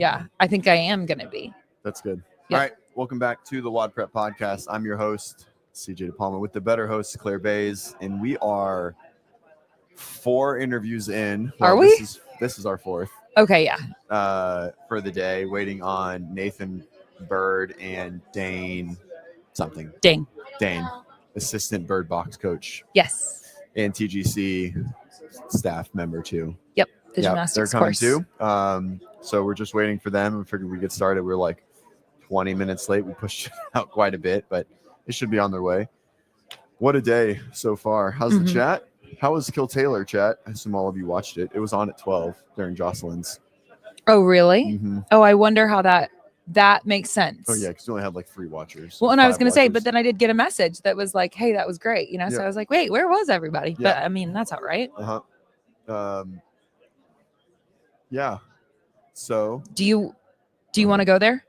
Yeah, I think I am going to be. That's good. Yep. All right. Welcome back to the WODprep podcast. I'm your host, CJ DePalma, with the better host, Claire Bays. And we are 4 interviews in. Are we? This is our 4th. Okay, yeah. For the day, waiting on Nathan Bird and Dane something. Dane, assistant bird box coach. Yes. And TGC staff member too. Yep. The gymnastics they're coming course. too. So we're just waiting for them. We figured we'd get started. We're like 20 minutes late. We pushed it out quite a bit, but it should be on their way. What a day so far. How's the chat? How was Kill Taylor, chat? I assume all of you watched it. It was on at 12 during Jocelyn's. Oh, really? Mm-hmm. Oh, I wonder how that makes sense. Oh, yeah, because you only had like 3 watchers. Well, and I was going to say, but then I did get a message that was like, hey, that was great. You know, Yeah. So I was like, wait, where was everybody? Yeah. But I mean, that's all right. Yeah. So do you want to go there?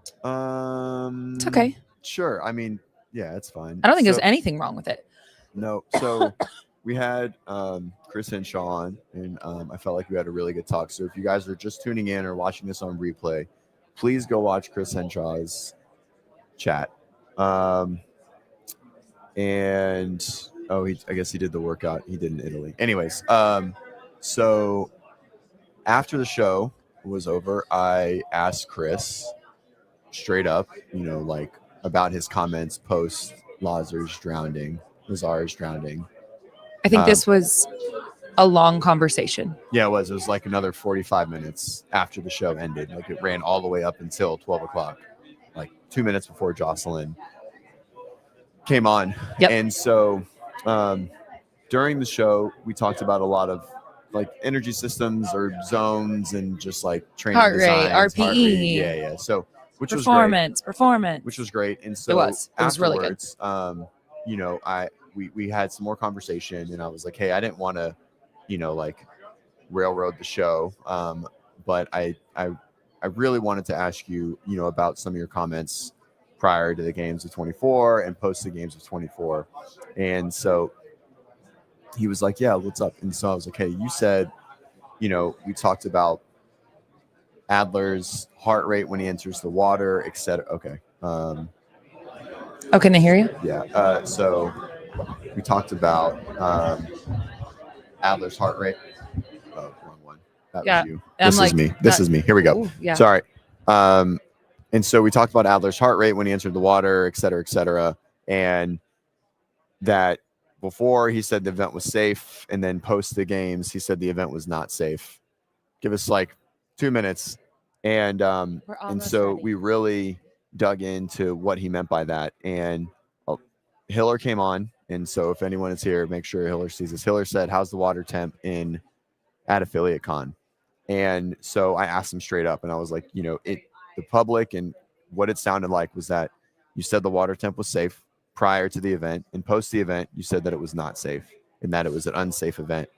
It's okay. Sure. I mean, yeah, it's fine. I don't think there's anything wrong with it. No. So we had Chris Henshaw on, and I felt like we had a really good talk. So if you guys are just tuning in or watching this on replay, please go watch Chris Henshaw's chat. I guess he did the workout he did in Italy. Anyways, so after the show was over, I asked Chris straight up, like about his comments post Lazar's drowning. I think this was a long conversation. Yeah, it was. It was like another 45 minutes after the show ended. Like it ran all the way up until 12 o'clock, like 2 minutes before Jocelyn came on. Yep. And so during the show, we talked about a lot of like energy systems or zones and just like training heart rate, designs, RPE. Heart rate. Yeah. So which performance. Which was great. And so it was really good. We had some more conversation, and I was like, hey, I didn't want to, like railroad the show. But I really wanted to ask you, about some of your comments prior to the games of 24 and post the games of 24. And so he was like, yeah, what's up? And so I was like, hey, you said, we talked about Adler's heart rate when he enters the water, etc. Okay. Can they hear you? Yeah. So we talked about Adler's heart rate. Oh, wrong one. That was you. This is me. Here we go. Ooh, yeah. Sorry. And so we talked about Adler's heart rate when he entered the water, et cetera, and that before he said the event was safe, and then post the games, he said the event was not safe. Give us like 2 minutes. And so we really dug into what he meant by that. And Hiller came on. And so if anyone is here, make sure Hiller sees this. Hiller said, how's the water temp at Affiliate Con? And so I asked him straight up, and I was like, the public and what it sounded like was that you said the water temp was safe prior to the event, and post the event, you said that it was not safe and that it was an unsafe event.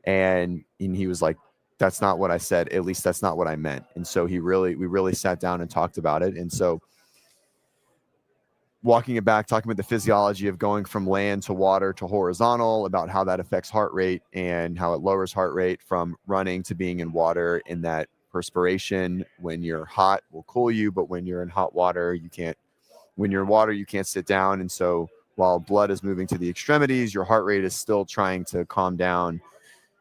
And he was like, that's not what I said. At least that's not what I meant. And so we really sat down and talked about it. And so walking it back, talking about the physiology of going from land to water to horizontal, about how that affects heart rate and how it lowers heart rate from running to being in water, and that perspiration when you're hot will cool you, but when you're in hot water, when you're in water, you can't sit down. And so while blood is moving to the extremities, your heart rate is still trying to calm down.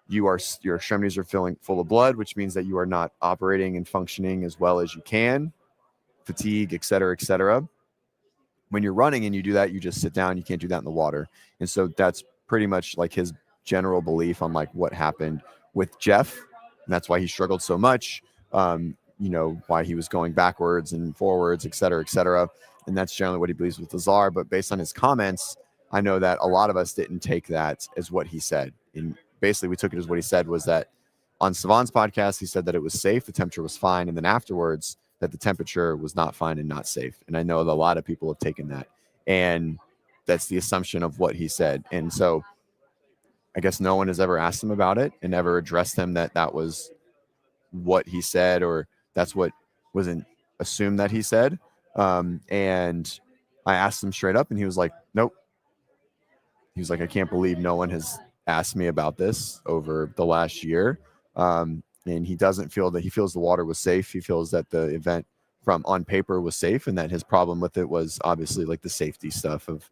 Your extremities are filling full of blood, which means that you are not operating and functioning as well as you can, fatigue, et cetera. When you're running and you do that, you just sit down. You can't do that in the water. And so that's pretty much like his general belief on like what happened with Jeff. And that's why he struggled so much, why he was going backwards and forwards, et cetera. And that's generally what he believes with Lazar. But based on his comments, I know that a lot of us didn't take that as what he said. And basically we took it as what he said was that on Savant's podcast, he said that it was safe, the temperature was fine. And then afterwards, that the temperature was not fine and not safe. And I know that a lot of people have taken that. And that's the assumption of what he said. And so I guess no one has ever asked him about it and ever addressed him that was what he said, or that's what wasn't assumed that he said. And I asked him straight up, and he was like, nope. He was like, I can't believe no one has asked me about this over the last year. and he doesn't feel that he feels the water was safe. He feels that the event from on paper was safe, and that his problem with it was obviously like the safety stuff of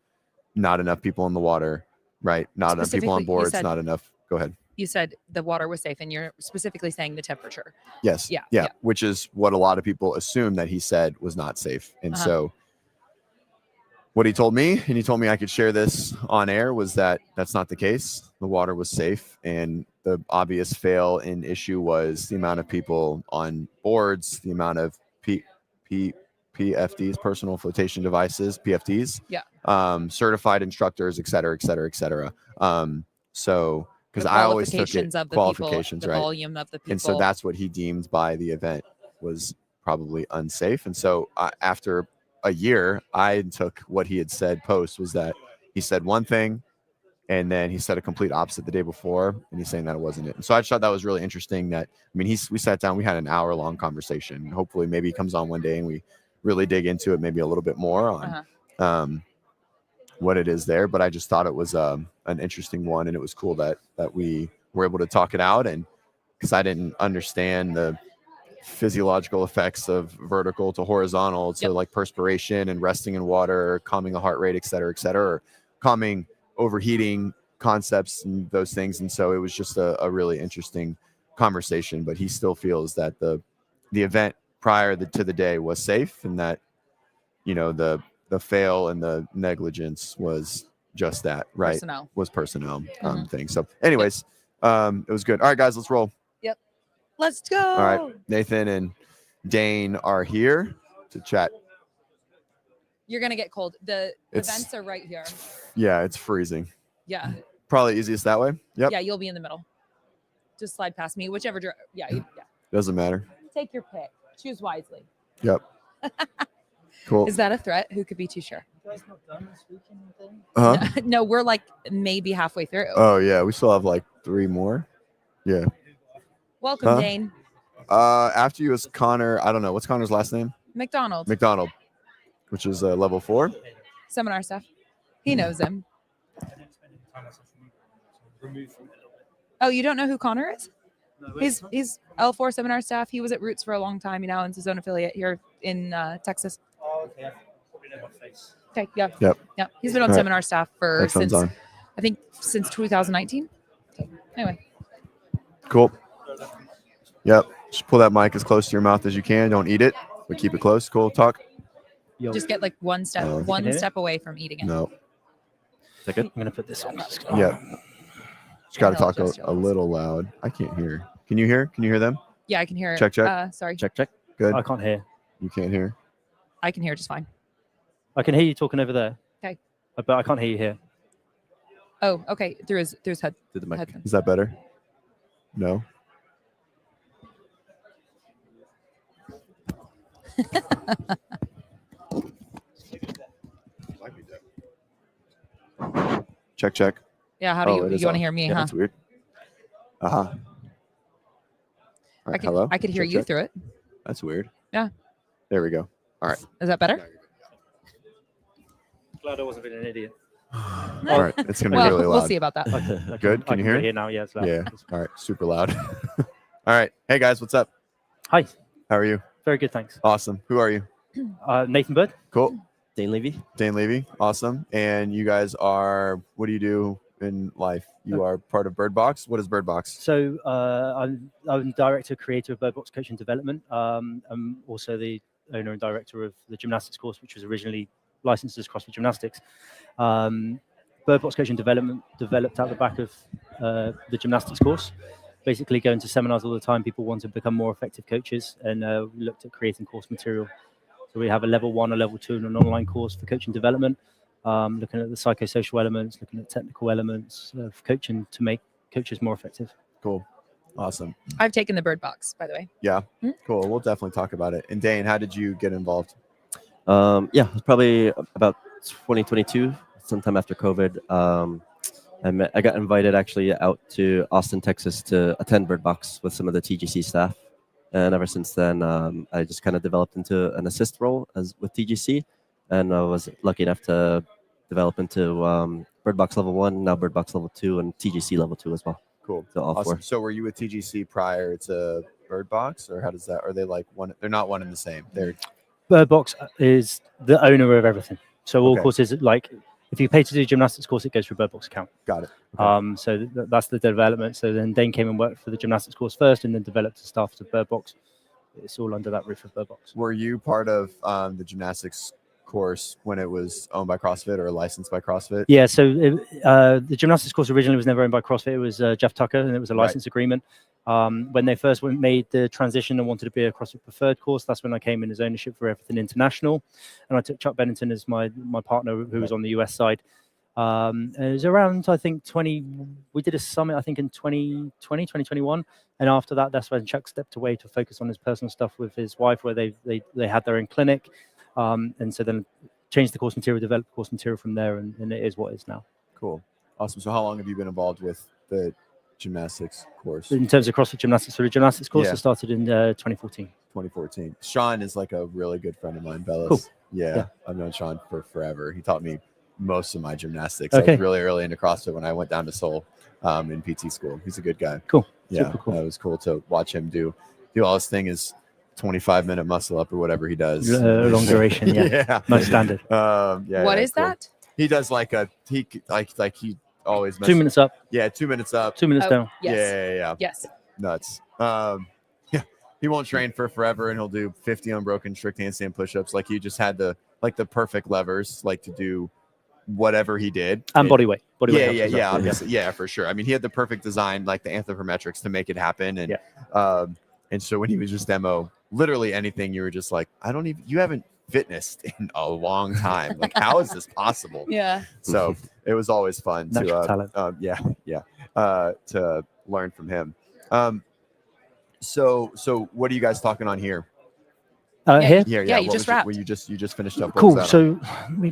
not enough people in the water, right? Not enough people on Specifically, you boards, said- not enough. Go ahead. You said the water was safe, and you're specifically saying the temperature. Yes. Yeah. Which is what a lot of people assume that he said was not safe. And so what he told me, and he told me I could share this on air, was that that's not the case. The water was safe. And the obvious fail in issue was the amount of people on boards, the amount of PFDs, personal flotation devices, PFDs, certified instructors, et cetera, et cetera, et cetera. So, because I always took it qualifications, the right? volume of the people. And so that's what he deemed by the event was probably unsafe. And so after a year, I took what he had said post was that he said one thing and then he said a complete opposite the day before, and he's saying that it wasn't it. And so I just thought that was really interesting that, I mean, we sat down, we had an hour-long conversation. Hopefully maybe he comes on one day and we really dig into it maybe a little bit more on what it is there. But I just thought it was an interesting one, and it was cool that we were able to talk it out. And because I didn't understand the physiological effects of vertical to horizontal to like perspiration and resting in water, calming the heart rate, et cetera, or calming overheating concepts and those things. And so it was just a really interesting conversation. But he still feels that the event prior to the day was safe, and that, you know, the fail and the negligence was just that, right? Personnel thing. So anyways, it was good. All right, guys, let's roll. Let's go. All right, Nathan and Dane are here to chat. You're gonna get cold. The events are right here. Yeah, it's freezing. Yeah. Probably easiest that way. Yep. Yeah, you'll be in the middle. Just slide past me, whichever. Yeah. Doesn't matter. Take your pick. Choose wisely. Yep. Cool. Is that a threat? Who could be too sure? You guys not done this weekend thing? No, we're like maybe halfway through. Oh yeah, we still have like 3 more. Yeah. Welcome, Dane. After you is Connor. I don't know. What's Connor's last name? McDonald, which is level 4. seminar staff. He knows him. Oh, you don't know who Connor is? No, He's L4 seminar staff. He was at Roots for a long time. Now in his own affiliate here in Texas. Oh, okay. I probably know my face. Okay. Yeah. Yep. He's been on seminar staff for since 2019. Okay. Anyway. Cool. Yep. Just pull that mic as close to your mouth as you can. Don't eat it, but keep it close. Cool. Talk. Just get like one step away from eating it. No. Is that good? I'm gonna put this on. Yeah. Just got to talk a little loud. I can't hear. Can you hear? Can you hear them? Yeah, I can hear. Check. Sorry. Check. Good. I can't hear. You can't hear. I can hear just fine. I can hear you talking over there. Okay. But I can't hear you here. Oh, okay. Through his head. Through the mic. Headphones. Is that better? No. Check. Yeah. How do you want to hear me? Yeah, that's weird. All right, hello. I could hear you through it. That's weird. Yeah. There we go. All right. Is that better? Glad I wasn't being an idiot. All right. It's gonna be really loud. We'll see about that. Good. Can you hear it? Here now. Yeah, it's loud. Yeah. All right. Super loud. All right. Hey guys, what's up? Hi. How are you? Very good, thanks. Awesome. Who are you? Nathan Bird. Cool. Dane Levy. Dane Levy. Awesome. And you guys are, what do you do in life? You are part of Bird Box. What is Bird Box? So I'm director, creator of Bird Box Coaching Development. I'm also the owner and director of the gymnastics course, which was originally licensed as CrossFit Gymnastics. Bird Box Coaching Development developed out the back of the gymnastics course. Basically going to seminars all the time. People want to become more effective coaches, and we looked at creating course material. So we have a level 1, a level 2, and an online course for coaching development, looking at the psychosocial elements, looking at technical elements of coaching to make coaches more effective. Cool. Awesome. I've taken the Bird Box, by the way. Yeah. Cool. We'll definitely talk about it. And Dane, how did you get involved? Yeah, it was probably about 2022, sometime after COVID. I got invited actually out to Austin, Texas to attend Bird Box with some of the TGC staff. And ever since then, I just kind of developed into an assist role with TGC. And I was lucky enough to develop into Bird Box level 1, now Bird Box level 2, and TGC level 2 as well. Cool. So all Awesome. four. So were you with TGC prior to Bird Box, or how does that? Are they like one? They're not one and the same. They're Bird Box is the owner of everything. So all Okay. courses, like if you pay to do a gymnastics course, it goes through Bird Box account. got it. Okay. So that's the development. So then Dane came and worked for the gymnastics course first, and then developed the staff to Bird Box. It's all under that roof of Bird Box. Were you part of the gymnastics course when it was owned by CrossFit or licensed by CrossFit? Yeah, so the gymnastics course originally was never owned by CrossFit. It was Jeff Tucker, and it was a license agreement. When they first made the transition and wanted to be a CrossFit preferred course, that's when I came in as ownership for everything international. And I took Chuck Bennington as my partner, who was on the US side. It was around, I think, we did a summit, I think, in 2021. And after that, that's when Chuck stepped away to focus on his personal stuff with his wife, where they had their own clinic. And so then changed the course material, developed the course material from there, and it is what it is now. Cool. Awesome. So how long have you been involved with the gymnastics course? In terms of CrossFit gymnastics, so the gymnastics course Yeah. I started in 2014. 2014. Sean is like a really good friend of mine, Bellas. Cool. Yeah, I've known Sean for forever. He taught me most of my gymnastics. I Okay. was really early into CrossFit when I went down to Seoul in PT school. He's a good guy. Cool. Yeah, Super cool. it was cool to watch him do all his thing is 25-minute muscle up or whatever he does. Long duration, yeah. Most standard. Yeah. What yeah, is cool. that? He does like he always 2 minutes up, Yeah, 2 minutes up. 2 minutes down. Yes. Yeah. Yes. Nuts. Yeah, he won't train for forever, and he'll do 50 unbroken strict handstand push-ups. Like he just had the perfect levers, like to do whatever he did. And body weight. Body weight helps as well. Yeah, obviously, yeah, for sure. I mean, he had the perfect design, like the anthropometrics, to make it happen. And and so when he was just demo, literally anything, you were just like, you haven't fitnessed in a long time. Like, how is this possible? Yeah. So it was always fun Natural talent. to learn from him. So what are you guys talking on here? Here? Yeah, you just wrapped. You just finished up. What Cool. was that on? So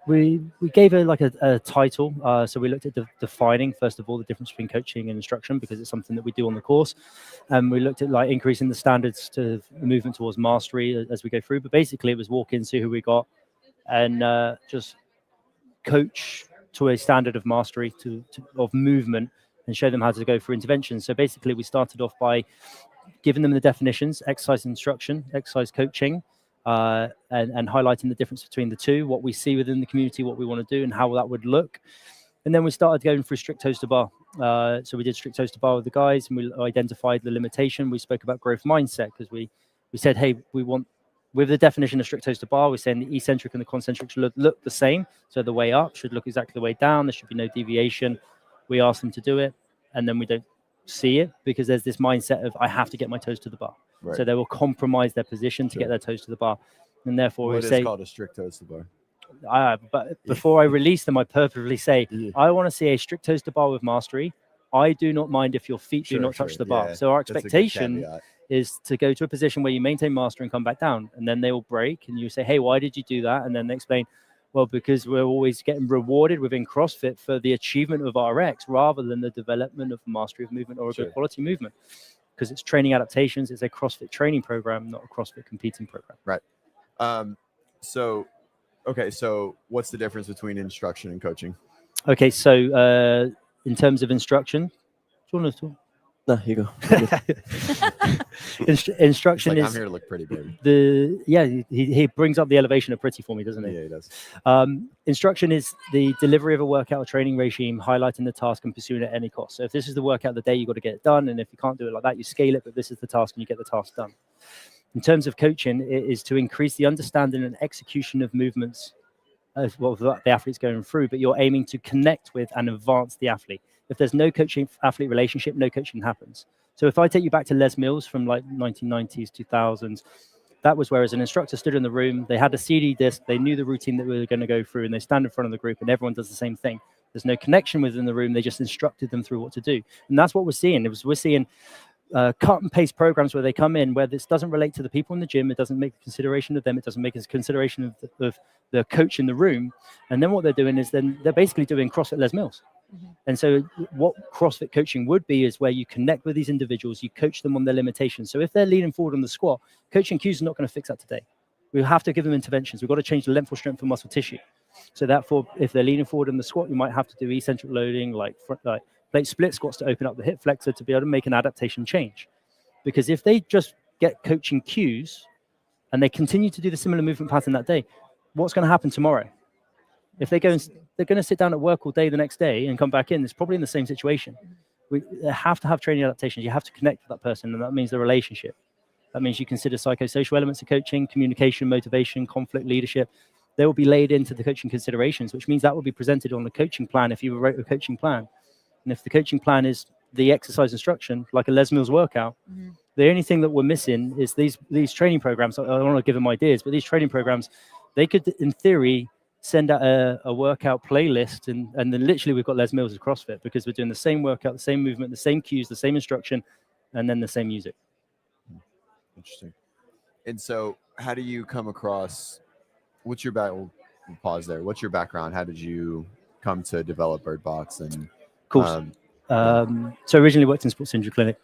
we gave it like a title. So we looked at defining, first of all, the difference between coaching and instruction, because it's something that we do on the course. And we looked at like increasing the standards to the movement towards mastery as we go through. But basically it was walk in, see who we got, and just coach to a standard of mastery of movement, and show them how to go through interventions. So basically we started off by giving them the definitions: exercise instruction, exercise coaching, and highlighting the difference between the two, what we see within the community, what we want to do, and how that would look. And then we started going through strict toes to bar. So we did strict toes to bar with the guys, and we identified the limitation. We spoke about growth mindset, because we said, hey, we want, with the definition of strict toes to bar, we're saying the eccentric and the concentric should look the same. So the way up should look exactly the way down. There should be no deviation. We ask them to do it, and then we don't see it, because there's this mindset of, I have to get my toes to the bar. Right. So they will compromise their position to get their toes to the bar. And therefore What we is say, called a strict toes to bar. but before I release them, I purposely say, I want to see a strict toes to bar with mastery. I do not mind if your feet do not touch the bar. Yeah, so our that's a good expectation caveat. is to go to a position where you maintain mastery and come back down. And then they will break, and you say, hey, why did you do that? And then they explain, well, because we're always getting rewarded within CrossFit for the achievement of RX rather than the development of mastery of movement or a good quality movement. Because it's training adaptations. It's a CrossFit training program, not a CrossFit competing program. Right. So what's the difference between instruction and coaching? Okay, so in terms of instruction, do you want to talk? No, you go. Instruction Like, is I'm here to look pretty, baby. he brings up the elevation of pretty for me, doesn't he? Yeah, he does. Instruction is the delivery of a workout or training regime, highlighting the task and pursuing it at any cost. So if this is the workout of the day, you've got to get it done. And if you can't do it like that, you scale it, but this is the task and you get the task done. In terms of coaching, it is to increase the understanding and execution of movements as well that the athlete's going through, but you're aiming to connect with and advance the athlete. If there's no coaching-athlete relationship, no coaching happens. So if I take you back to Les Mills from like 1990s, 2000s, that was where as an instructor stood in the room, they had a CD disc, they knew the routine that we were going to go through, and they stand in front of the group and everyone does the same thing. There's no connection within the room, they just instructed them through what to do. And that's what we're seeing. We're seeing cut and paste programs where they come in where this doesn't relate to the people in the gym, it doesn't make consideration of them, it doesn't make a consideration of the coach in the room. And then what they're doing is then they're basically doing CrossFit Les Mills. And so what CrossFit coaching would be is where you connect with these individuals, you coach them on their limitations. So if they're leaning forward on the squat, coaching cues are not going to fix that today. We have to give them interventions. We've got to change the length or strength of muscle tissue. So therefore, if they're leaning forward in the squat, you might have to do eccentric loading, like plate split squats to open up the hip flexor to be able to make an adaptation change. Because if they just get coaching cues and they continue to do the similar movement pattern that day, what's going to happen tomorrow? If they go and they're going to sit down at work all day the next day and come back in, it's probably in the same situation. We have to have training adaptations. You have to connect with that person, and that means the relationship. That means you consider psychosocial elements of coaching, communication, motivation, conflict, leadership. They will be laid into the coaching considerations, which means that will be presented on the coaching plan if you wrote a coaching plan. And if the coaching plan is the exercise instruction, like a Les Mills workout, the only thing that we're missing is these training programs. I don't want to give them ideas, but these training programs, they could, in theory, send out a workout playlist, and then literally we've got Les Mills as CrossFit, because we're doing the same workout, the same movement, the same cues, the same instruction, and then the same music. Interesting. And so how do you come across, what's your back? We'll pause there. What's your background? How did you come to develop Bird Box? And Cool. So originally worked in sports injury clinic,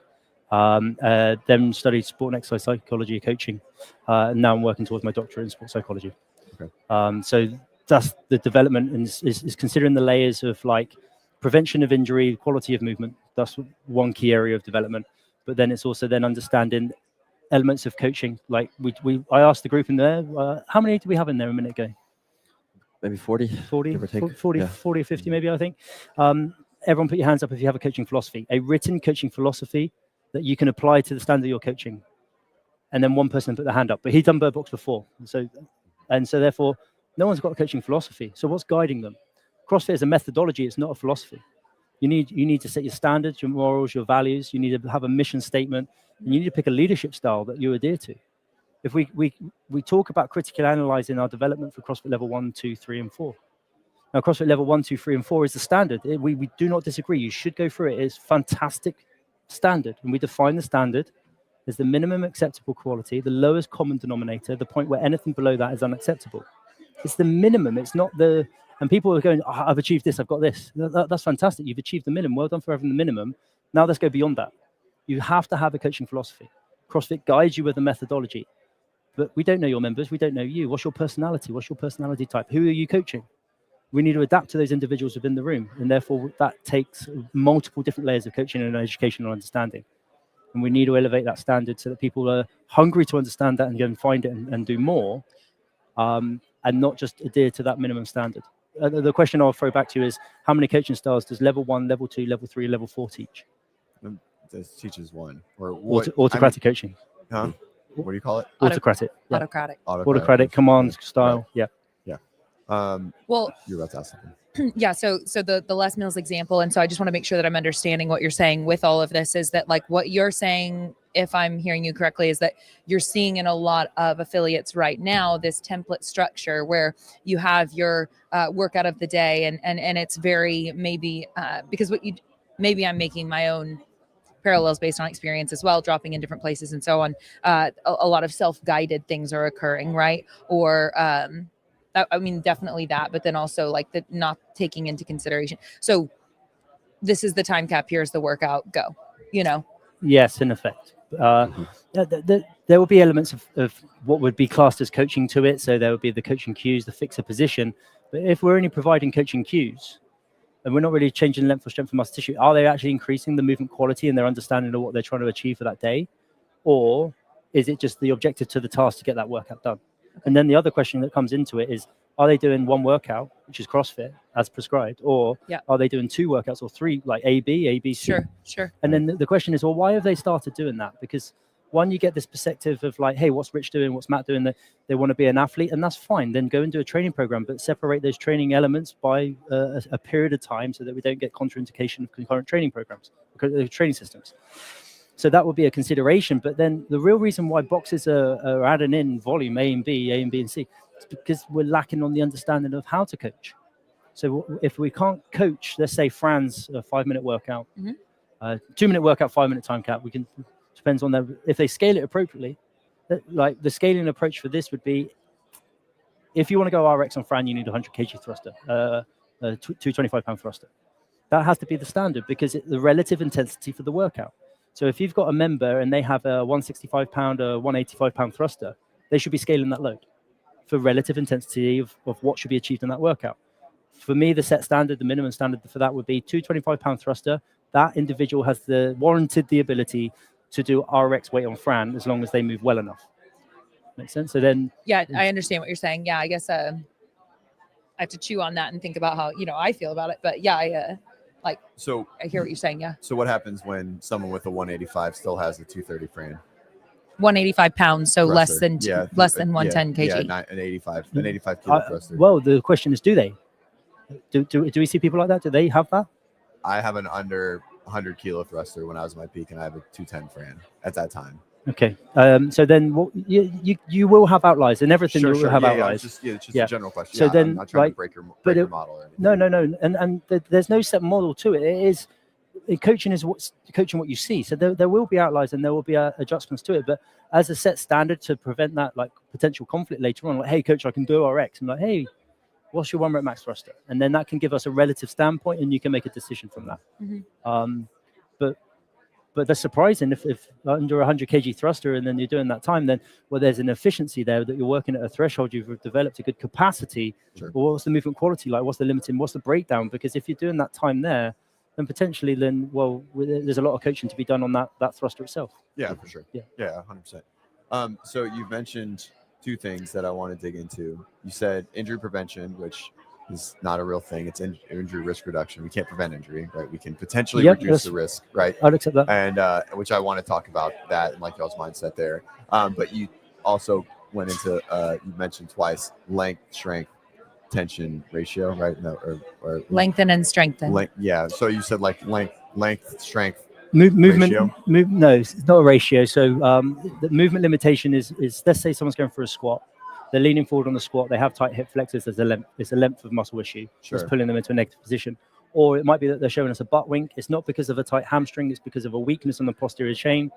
then studied sport and exercise psychology, coaching, and now I'm working towards my doctorate in sports psychology. Okay. So that's the development, and is considering the layers of like prevention of injury, quality of movement. That's one key area of development. But then it's also then understanding elements of coaching. Like I asked the group in there, how many did we have in there a minute ago? Maybe 40, 40, give or take. 40, Yeah. 40 or 50 maybe, I think. Everyone put your hands up if you have a coaching philosophy, a written coaching philosophy that you can apply to the standard you're coaching. And then one person put their hand up, but he'd done Bird Box before. So therefore, no one's got a coaching philosophy. So what's guiding them? CrossFit is a methodology. It's not a philosophy. You need to set your standards, your morals, your values. You need to have a mission statement, and you need to pick a leadership style that you adhere to. If we talk about critically analyzing our development for CrossFit level 1, 2, 3, and 4. Now, CrossFit level 1, 2, 3, and 4 is the standard. We do not disagree. You should go through it. It's fantastic standard, and we define the standard as the minimum acceptable quality, the lowest common denominator, the point where anything below that is unacceptable. It's the minimum. It's not the. And people are going, I've achieved this. I've got this. That's fantastic. You've achieved the minimum. Well done for having the minimum. Now let's go beyond that. You have to have a coaching philosophy. CrossFit guides you with a methodology. But we don't know your members. We don't know you. What's your personality? What's your personality type? Who are you coaching? We need to adapt to those individuals within the room. And therefore, that takes multiple different layers of coaching and educational understanding. And we need to elevate that standard so that people are hungry to understand that and go and find it and do more, and not just adhere to that minimum standard. The question I'll throw back to you is, how many coaching styles does level 1, level 2, level 3, level 4 teach? This teaches one. Or what? Autocratic coaching. Huh? What do you call it? Autocratic. Yeah. Autocratic. Autocratic command style. Yeah. Well, you're about to ask something. Yeah. So the Les Mills example, and so I just want to make sure that I'm understanding what you're saying with all of this, is that like what you're saying, if I'm hearing you correctly, is that you're seeing in a lot of affiliates right now this template structure where you have your workout of the day, and it's very maybe because maybe I'm making my own parallels based on experience as well, dropping in different places and so on. A lot of self-guided things are occurring, right? Or I mean, definitely that, but then also like the not taking into consideration. So this is the time cap. Here's the workout. Go. Yes, in effect. There will be elements of what would be classed as coaching to it. So there would be the coaching cues, the fixer position. But if we're only providing coaching cues and we're not really changing length or strength of muscle tissue, are they actually increasing the movement quality and their understanding of what they're trying to achieve for that day? Or is it just the objective to the task to get that workout done? And then the other question that comes into it is, are they doing one workout, which is CrossFit as prescribed, or are they doing 2 workouts or 3, like A, B, C? Sure. And then the question is, well, why have they started doing that? Because one, you get this perspective of like, hey, what's Rich doing? What's Matt doing? They want to be an athlete, and that's fine. Then go and do a training program, but separate those training elements by a period of time so that we don't get contraindication of concurrent training programs, training systems. So that would be a consideration. But then the real reason why boxes are adding in volume A and B and C is because we're lacking on the understanding of how to coach. So if we can't coach, let's say Fran's a 5-minute workout, 2-minute workout, 5-minute time cap, we can, depends on if they scale it appropriately. Like the scaling approach for this would be, if you want to go RX on Fran, you need 100 kg thruster, 225-pound thruster. That has to be the standard because it's the relative intensity for the workout. So if you've got a member and they have a 165-pound or 185-pound thruster, they should be scaling that load for relative intensity of what should be achieved in that workout. For me, the set standard, the minimum standard for that would be 225-pound thruster that individual has warranted the ability to do RX weight on Fran as long as they move well enough. Makes sense? So then, Yeah, I understand what you're saying. Yeah, I guess I have to chew on that and think about how, I feel about it. But yeah, So I hear what you're saying. Yeah. So what happens when someone with a 185 still has a 230 Fran? 185 pounds, so less Thruster? than less than 110 kg. Yeah, an 85 kilo thruster. well, the question is, do they? Do we see people like that? Do they have that? I have an under 100 kilo thruster when I was at my peak, and I have a 210 Fran at that time. Okay. So then you will have outliers in everything. You will have outliers. It's just a general question. So then, I'm not trying to break your model or anything. No. And there's no set model to it. It is coaching is coaching what you see. So there will be outliers and there will be adjustments to it. But as a set standard to prevent that like potential conflict later on, like, hey coach, I can do RX. I'm like, hey, what's your 1 rep max thruster? And then that can give us a relative standpoint, and you can make a decision from that. Mm-hmm. But that's surprising if under 100 kg thruster and then you're doing that time, then there's an efficiency there that you're working at a threshold, you've developed a good capacity. Sure. Well, what's the movement quality like? What's the limiting? What's the breakdown? Because if you're doing that time there, then potentially there's a lot of coaching to be done on that thruster itself. Yeah, for sure. Yeah, 100%. So you've mentioned 2 things that I want to dig into. You said injury prevention, which is not a real thing. It's injury risk reduction. We can't prevent injury, right? We can potentially reduce the risk, right? I'd accept that. And which I want to talk about that and like y'all's mindset there. But you also went into you mentioned twice length, strength, tension ratio, right? No, or Lengthen and strengthen. Yeah. So you said like length, strength. Movement. Ratio? No, it's not a ratio. So the movement limitation is let's say someone's going for a squat. They're leaning forward on the squat. They have tight hip flexors. There's a length of muscle issue. Sure. It's pulling them into a negative position. Or it might be that they're showing us a butt wink. It's not because of a tight hamstring. It's because of a weakness on the posterior chain.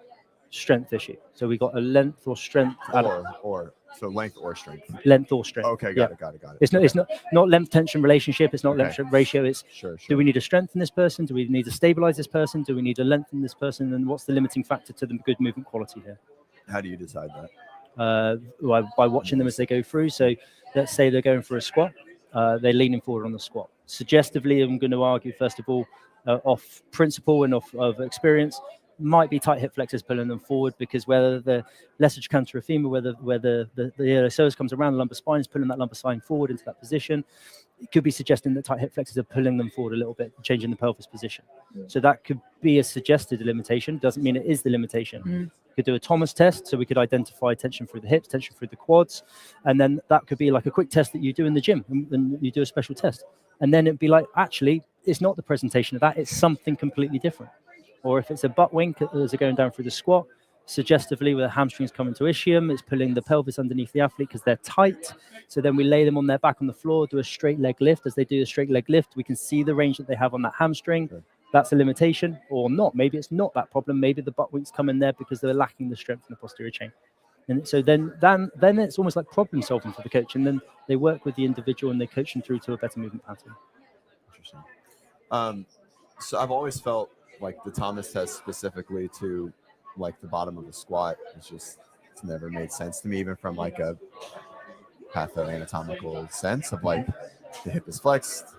Strength issue. So we got a length or strength. So length or strength. Length or strength. Okay, got it. It's not length tension relationship. It's not Okay. length ratio. It's Sure. do we need to strengthen this person? Do we need to stabilize this person? Do we need to lengthen this person? And what's the limiting factor to the good movement quality here? How do you decide that? By watching them as they go through. So let's say they're going for a squat. They're leaning forward on the squat. Suggestively, I'm going to argue, first of all, off principle and of experience, might be tight hip flexors pulling them forward, because whether the lesser trochanter femur, where the iliopsoas comes around the lumbar spine, is pulling that lumbar spine forward into that position. It could be suggesting that tight hip flexors are pulling them forward a little bit, changing the pelvis position. So that could be a suggested limitation. Doesn't mean it is the limitation. We could do a Thomas test, so we could identify tension through the hips, tension through the quads, and then that could be like a quick test that you do in the gym, and you do a special test. And then it'd be like, actually, it's not the presentation of that, it's something completely different. Or if it's a butt wink as they're going down through the squat, suggestively where the hamstrings come into ischium, it's pulling the pelvis underneath the athlete because they're tight. So then we lay them on their back on the floor, do a straight leg lift. As they do a straight leg lift, we can see the range that they have on that hamstring. Sure. That's a limitation, or not. Maybe it's not that problem. Maybe the butt winks come in there because they're lacking the strength in the posterior chain. And so then it's almost like problem solving for the coach. And then they work with the individual and they coach them through to a better movement pattern. Interesting. So I've always felt like the Thomas test specifically to like the bottom of the squat, it's never made sense to me, even from like a pathoanatomical sense of like the hip is flexed,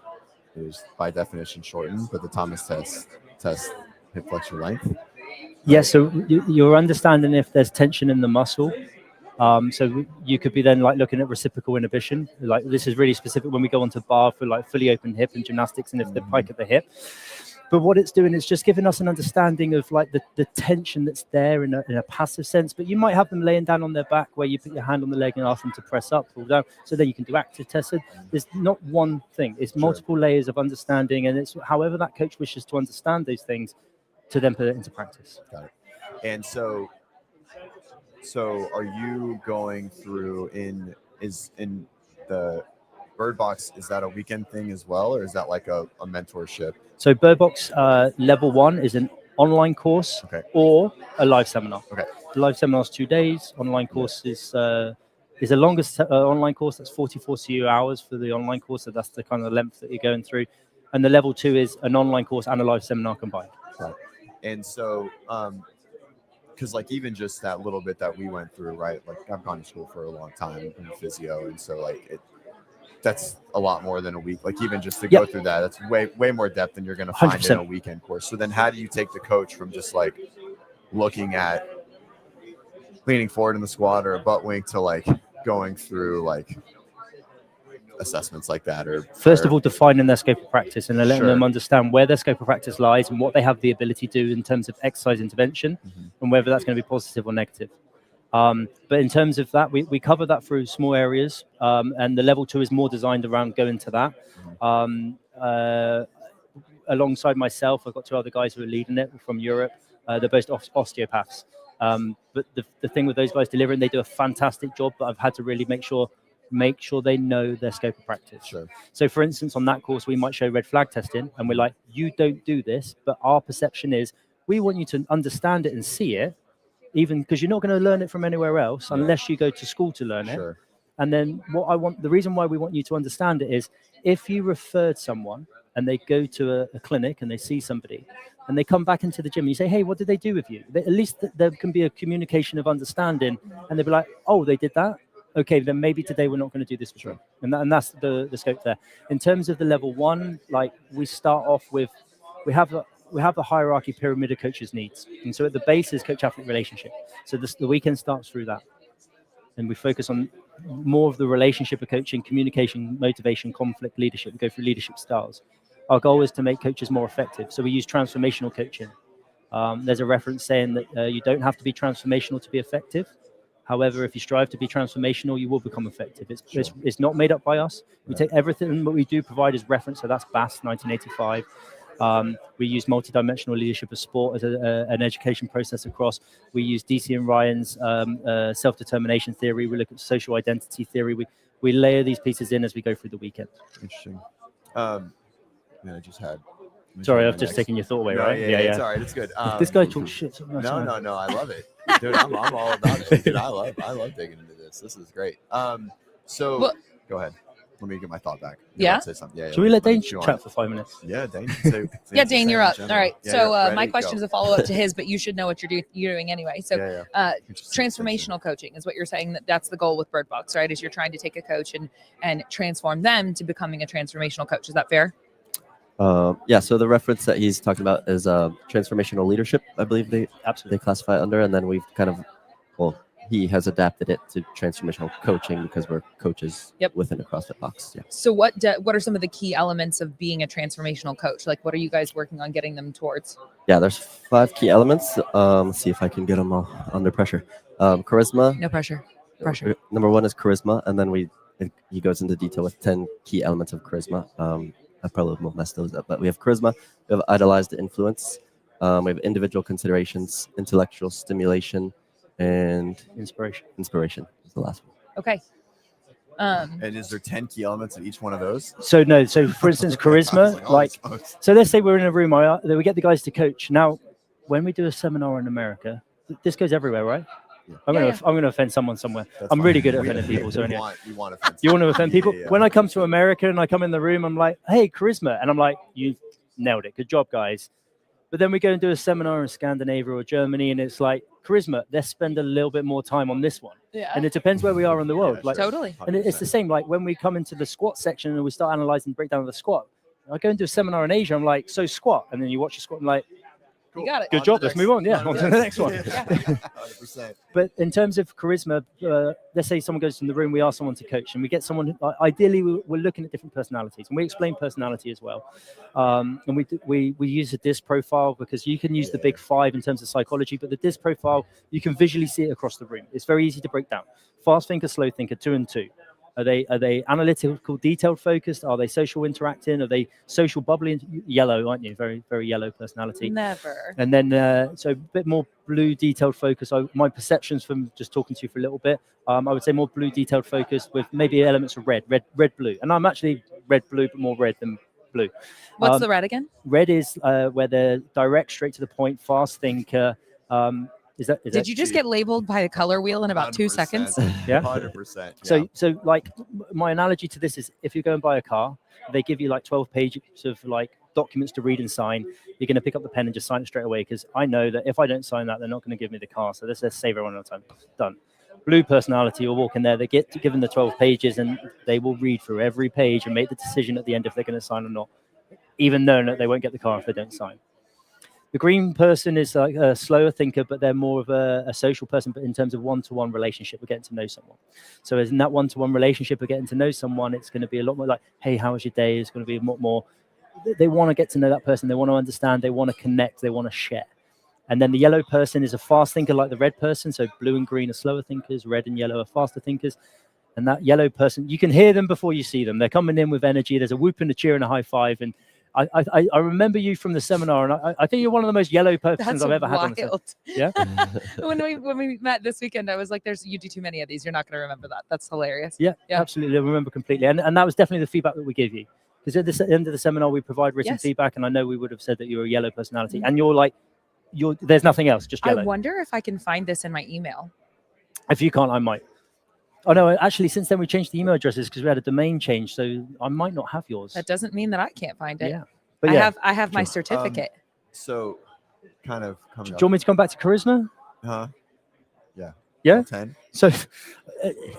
it is by definition shortened, but the Thomas test hip flexor length. Yeah, so you're understanding if there's tension in the muscle. So you could be then like looking at reciprocal inhibition. Like this is really specific when we go onto bar for like fully open hip and gymnastics, and if they pike at the hip. But what it's doing is just giving us an understanding of like the tension that's there in a passive sense. But you might have them laying down on their back where you put your hand on the leg and ask them to press up, pull down. So then you can do active tests. There's not one thing. It's multiple layers of understanding. And it's however that coach wishes to understand those things to then put it into practice. Got it. And so are you going through in the Bird Box, is that a weekend thing as well, or is that like a mentorship? So Bird Box level 1 is an online course or a live seminar. Okay. The live seminar is 2 days. Online course is the longest online course. That's 44 CU hours for the online course. So that's the kind of length that you're going through. And the level 2 is an online course and a live seminar combined. Right. And so, because like even just that little bit that we went through, right? Like I've gone to school for a long time in physio, and so like that's a lot more than a week. Like even just to go through that, that's way more depth than you're going to find 100%. in a weekend course. So then how do you take the coach from just like looking at leaning forward in the squat or a butt wink to like going through like assessments like that? Or first of all, defining their scope of practice and letting Sure. them understand where their scope of practice lies and what they have the ability to do in terms of exercise intervention, and whether that's going to be positive or negative. But in terms of that, we cover that through small areas, and the level 2 is more designed around going to that. Alongside myself, I've got 2 other guys who are leading it from Europe. They're both osteopaths. But the thing with those guys delivering, they do a fantastic job, but I've had to really make sure they know their scope of practice. Sure. So for instance, on that course, we might show red flag testing, and we're like, you don't do this, but our perception is we want you to understand it and see it, even because you're not going to learn it from anywhere else unless you go to school to learn it. And then the reason why we want you to understand it is if you referred someone and they go to a clinic and they see somebody and they come back into the gym and you say, hey, what did they do with you? At least there can be a communication of understanding, and they'll be like, oh, they did that? Okay, then maybe today we're not going to do this for sure. And that's the scope there. In terms of the level 1, like we start off with, we have the hierarchy pyramid of coaches' needs. And so at the base is coach-athlete relationship. So the weekend starts through that. And we focus on more of the relationship of coaching, communication, motivation, conflict, leadership. We go through leadership styles. Our goal is to make coaches more effective. So we use transformational coaching. There's a reference saying that you don't have to be transformational to be effective. However, if you strive to be transformational, you will become effective. It's not made up by us. We take everything what we do provide as reference. So that's Bass, 1985. We use multidimensional leadership of sport as an education process across. We use DC and Ryan's self-determination theory. We look at social identity theory. We layer these pieces in as we go through the weekend. Interesting. I just had. Sorry, I've just taken your thought away, right? Yeah. It's all right. It's good. This guy talks shit. No. I love it, dude. I'm all about it. Dude, I love digging into this. This is great. So go ahead. Let me get my thought back. Say something. Yeah. Should we let Dane chat for 5 minutes? Yeah, Dane. Yeah, Dane, you're up. All right. Yeah, so my question is a follow up to his, but you should know what you're doing anyway. So transformational coaching is what you're saying. That's the goal with Bird Box, right? Is you're trying to take a coach and transform them to becoming a transformational coach. Is that fair? So the reference that he's talking about is transformational leadership, I believe they classify it under, and then we've kind of, he has adapted it to transformational coaching because we're coaches within a CrossFit box. Yeah. So what are some of the key elements of being a transformational coach? Like, what are you guys working on getting them towards? Yeah, there's 5 key elements. Let's see if I can get them all under pressure. Charisma. No pressure. Number 1 is charisma, and then he goes into detail with 10 key elements of charisma. I probably won't mess those up, but we have charisma, we have idolized influence, we have individual considerations, intellectual stimulation, and inspiration. Inspiration is the last one. Okay. And is there 10 key elements of each one of those? So no. So for instance, charisma, so let's say we're in a room, we get the guys to coach. Now, when we do a seminar in America, this goes everywhere, right? Yeah. I'm going to offend someone somewhere. I'm really good at offending people. So anyway, you want to offend people? Yeah. When I come to America and I come in the room, I'm like, hey, charisma. And I'm like, you nailed it. Good job, guys. But then we go and do a seminar in Scandinavia or Germany, and it's like, charisma, let's spend a little bit more time on this one. Yeah. And it depends where we are in the world. Totally. And it's the same, like when we come into the squat section and we start analyzing the breakdown of the squat, I go and do a seminar in Asia, I'm like, so squat. And then you watch the squat, I'm like, cool. You got it. Good job. Let's move on. Yeah, on to the next one. 100%. But in terms of charisma, let's say someone goes in the room, we ask someone to coach, and we get someone. Ideally, we're looking at different personalities, and we explain personality as well. And we use a DISC profile because you can use the big 5 in terms of psychology, but the DISC profile you can visually see it across the room. It's very easy to break down. Fast thinker, slow thinker, 2 and 2. Are they analytical, detailed focused? Are they social interacting? Are they social bubbly? Yellow, aren't you? Very, very yellow personality. Never. And then, so a bit more blue detailed focus. My perceptions from just talking to you for a little bit, I would say more blue detailed focused with maybe elements of red, blue. And I'm actually red, blue, but more red than blue. What's the red again? Red is where they're direct, straight to the point, fast thinker. Did you just get labeled by a color wheel in about 2 seconds? Yeah, 100%. Yeah. So like my analogy to this is if you go and buy a car, they give you like 12 pages of like documents to read and sign. You're going to pick up the pen and just sign it straight away because I know that if I don't sign that, they're not going to give me the car. So let's save everyone on time. Done. Blue personality will walk in there, they get given the 12 pages and they will read through every page and make the decision at the end if they're going to sign or not, even knowing that they won't get the car if they don't sign. The green person is like a slower thinker, but they're more of a social person, but in terms of one-to-one relationship, we're getting to know someone. So as in that one-to-one relationship, we're getting to know someone, it's going to be a lot more like, hey, how was your day? It's going to be a lot more, they want to get to know that person. They want to understand, they want to connect, they want to share. And then the yellow person is a fast thinker like the red person. So blue and green are slower thinkers, red and yellow are faster thinkers. And that yellow person, you can hear them before you see them. They're coming in with energy. There's a whoop and a cheer and a high five. And I remember you from the seminar, and I think you're one of the most yellow persons I've ever had on the seminar. Yeah. when we met this weekend, I was like, you do too many of these. You're not going to remember that. That's hilarious. Yeah, absolutely. I remember completely. And that was definitely the feedback that we gave you. Because at the end of the seminar, we provide written feedback. And I know we would have said that you're a yellow personality. And you're like, there's nothing else, just yellow. I wonder if I can find this in my email. If you can't, I might. Oh, no, actually, since then we changed the email addresses because we had a domain change. So I might not have yours. That doesn't mean that I can't find it. Yeah. But yeah. I have my certificate. So kind of coming up. Do you want me to come back to charisma? Yeah. Yeah? 10. So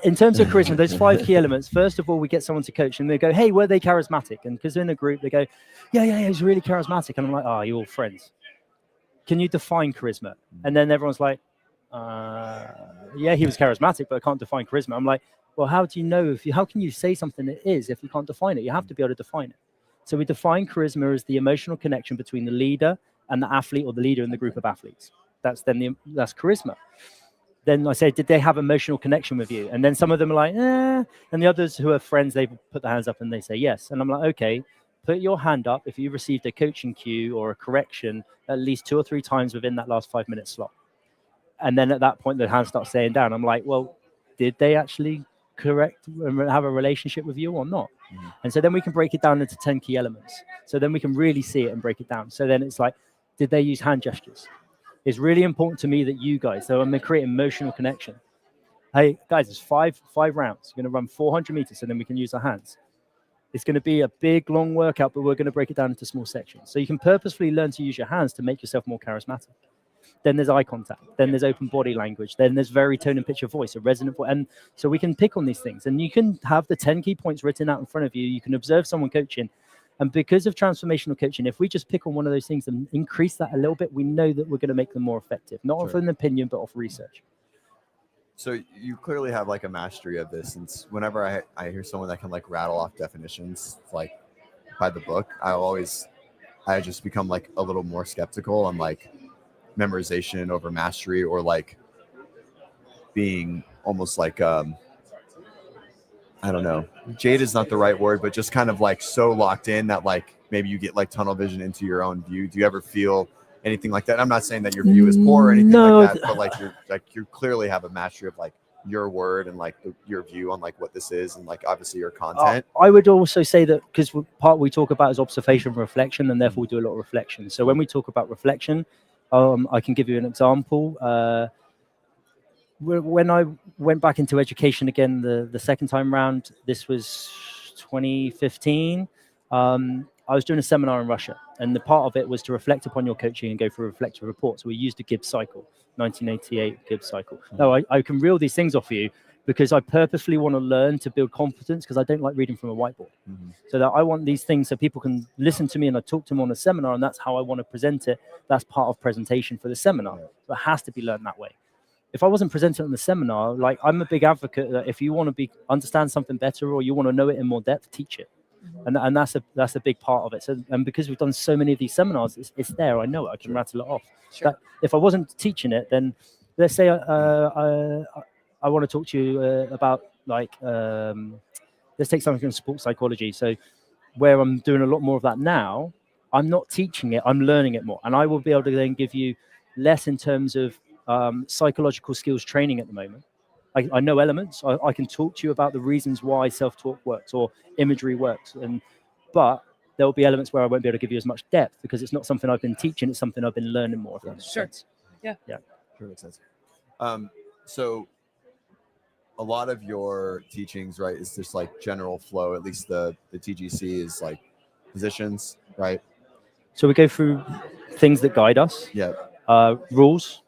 in terms of charisma, those 5 key elements, first of all, we get someone to coach and they go, hey, were they charismatic? And because in a group, they go, yeah, he's really charismatic. And I'm like, you're all friends. Can you define charisma? And then everyone's like, yeah, he was charismatic, but I can't define charisma. I'm like, well, how do you know how can you say something it is if you can't define it? You have to be able to define it. So we define charisma as the emotional connection between the leader and the athlete, or the leader and the group of athletes. That's charisma. Then I say, did they have emotional connection with you? And then some of them are like, and the others who are friends, they put their hands up and they say yes. And I'm like, okay, put your hand up if you received a coaching cue or a correction at least 2 or 3 times within that last 5-minute slot. And then at that point, the hand starts staying down. I'm like, well, did they actually correct and have a relationship with you or not? And so then we can break it down into 10 key elements. So then we can really see it and break it down. So then it's like, did they use hand gestures? It's really important to me that you guys, so I'm going to create emotional connection. Hey, guys, it's five rounds. We're going to run 400 meters, so then we can use our hands. It's going to be a big, long workout, but we're going to break it down into small sections. So you can purposefully learn to use your hands to make yourself more charismatic. Then there's eye contact. Then there's open body language. Then there's very tone and pitch of voice, a resonant voice. And so we can pick on these things. And you can have the 10 key points written out in front of you. You can observe someone coaching. And because of transformational coaching, if we just pick on one of those things and increase that a little bit, we know that we're going to make them more effective. Not off an opinion, but off research. So you clearly have like a mastery of this. And whenever I hear someone that can like rattle off definitions, like by the book, I just become like a little more skeptical. I'm like, memorization over mastery, or like being almost like I don't know, jade is not the right word, but just kind of like so locked in that like maybe you get like tunnel vision into your own view. Do you ever feel anything like that? I'm not saying that your view is poor or anything like that, but you clearly have a mastery of like your word and like your view on like what this is and like obviously your content. I would also say that because part we talk about is observation and reflection, and therefore we do a lot of reflection. So when we talk about reflection, I can give you an example. When I went back into education again the second time round, this was 2015, I was doing a seminar in Russia, and the part of it was to reflect upon your coaching and go through a reflective report. So we used a Gibbs cycle, 1988 Gibbs cycle. Now I can reel these things off you because I purposefully want to learn to build competence, because I don't like reading from a whiteboard. So that I want these things so people can listen to me and I talk to them on a seminar, and that's how I want to present it. That's part of presentation for the seminar. So it has to be learned that way. If I wasn't presenting on the seminar, like I'm a big advocate that if you want to understand something better or you want to know it in more depth, teach it. And that's a big part of it. So, and because we've done so many of these seminars, it's there. I know it. I can rattle it off. That if I wasn't teaching it, then let's say I want to talk to you about like let's take something in sports psychology. So where I'm doing a lot more of that now, I'm not teaching it. I'm learning it more, and I will be able to then give you less in terms of psychological skills training at the moment. I know elements. I can talk to you about the reasons why self-talk works or imagery works, but there will be elements where I won't be able to give you as much depth because it's not something I've been teaching. It's something I've been learning more. Sure. Yeah. Sure, makes sense. So a lot of your teachings, right, is just like general flow. At least the TGC is like positions, right? So we go through things that guide us. Yeah. Rules.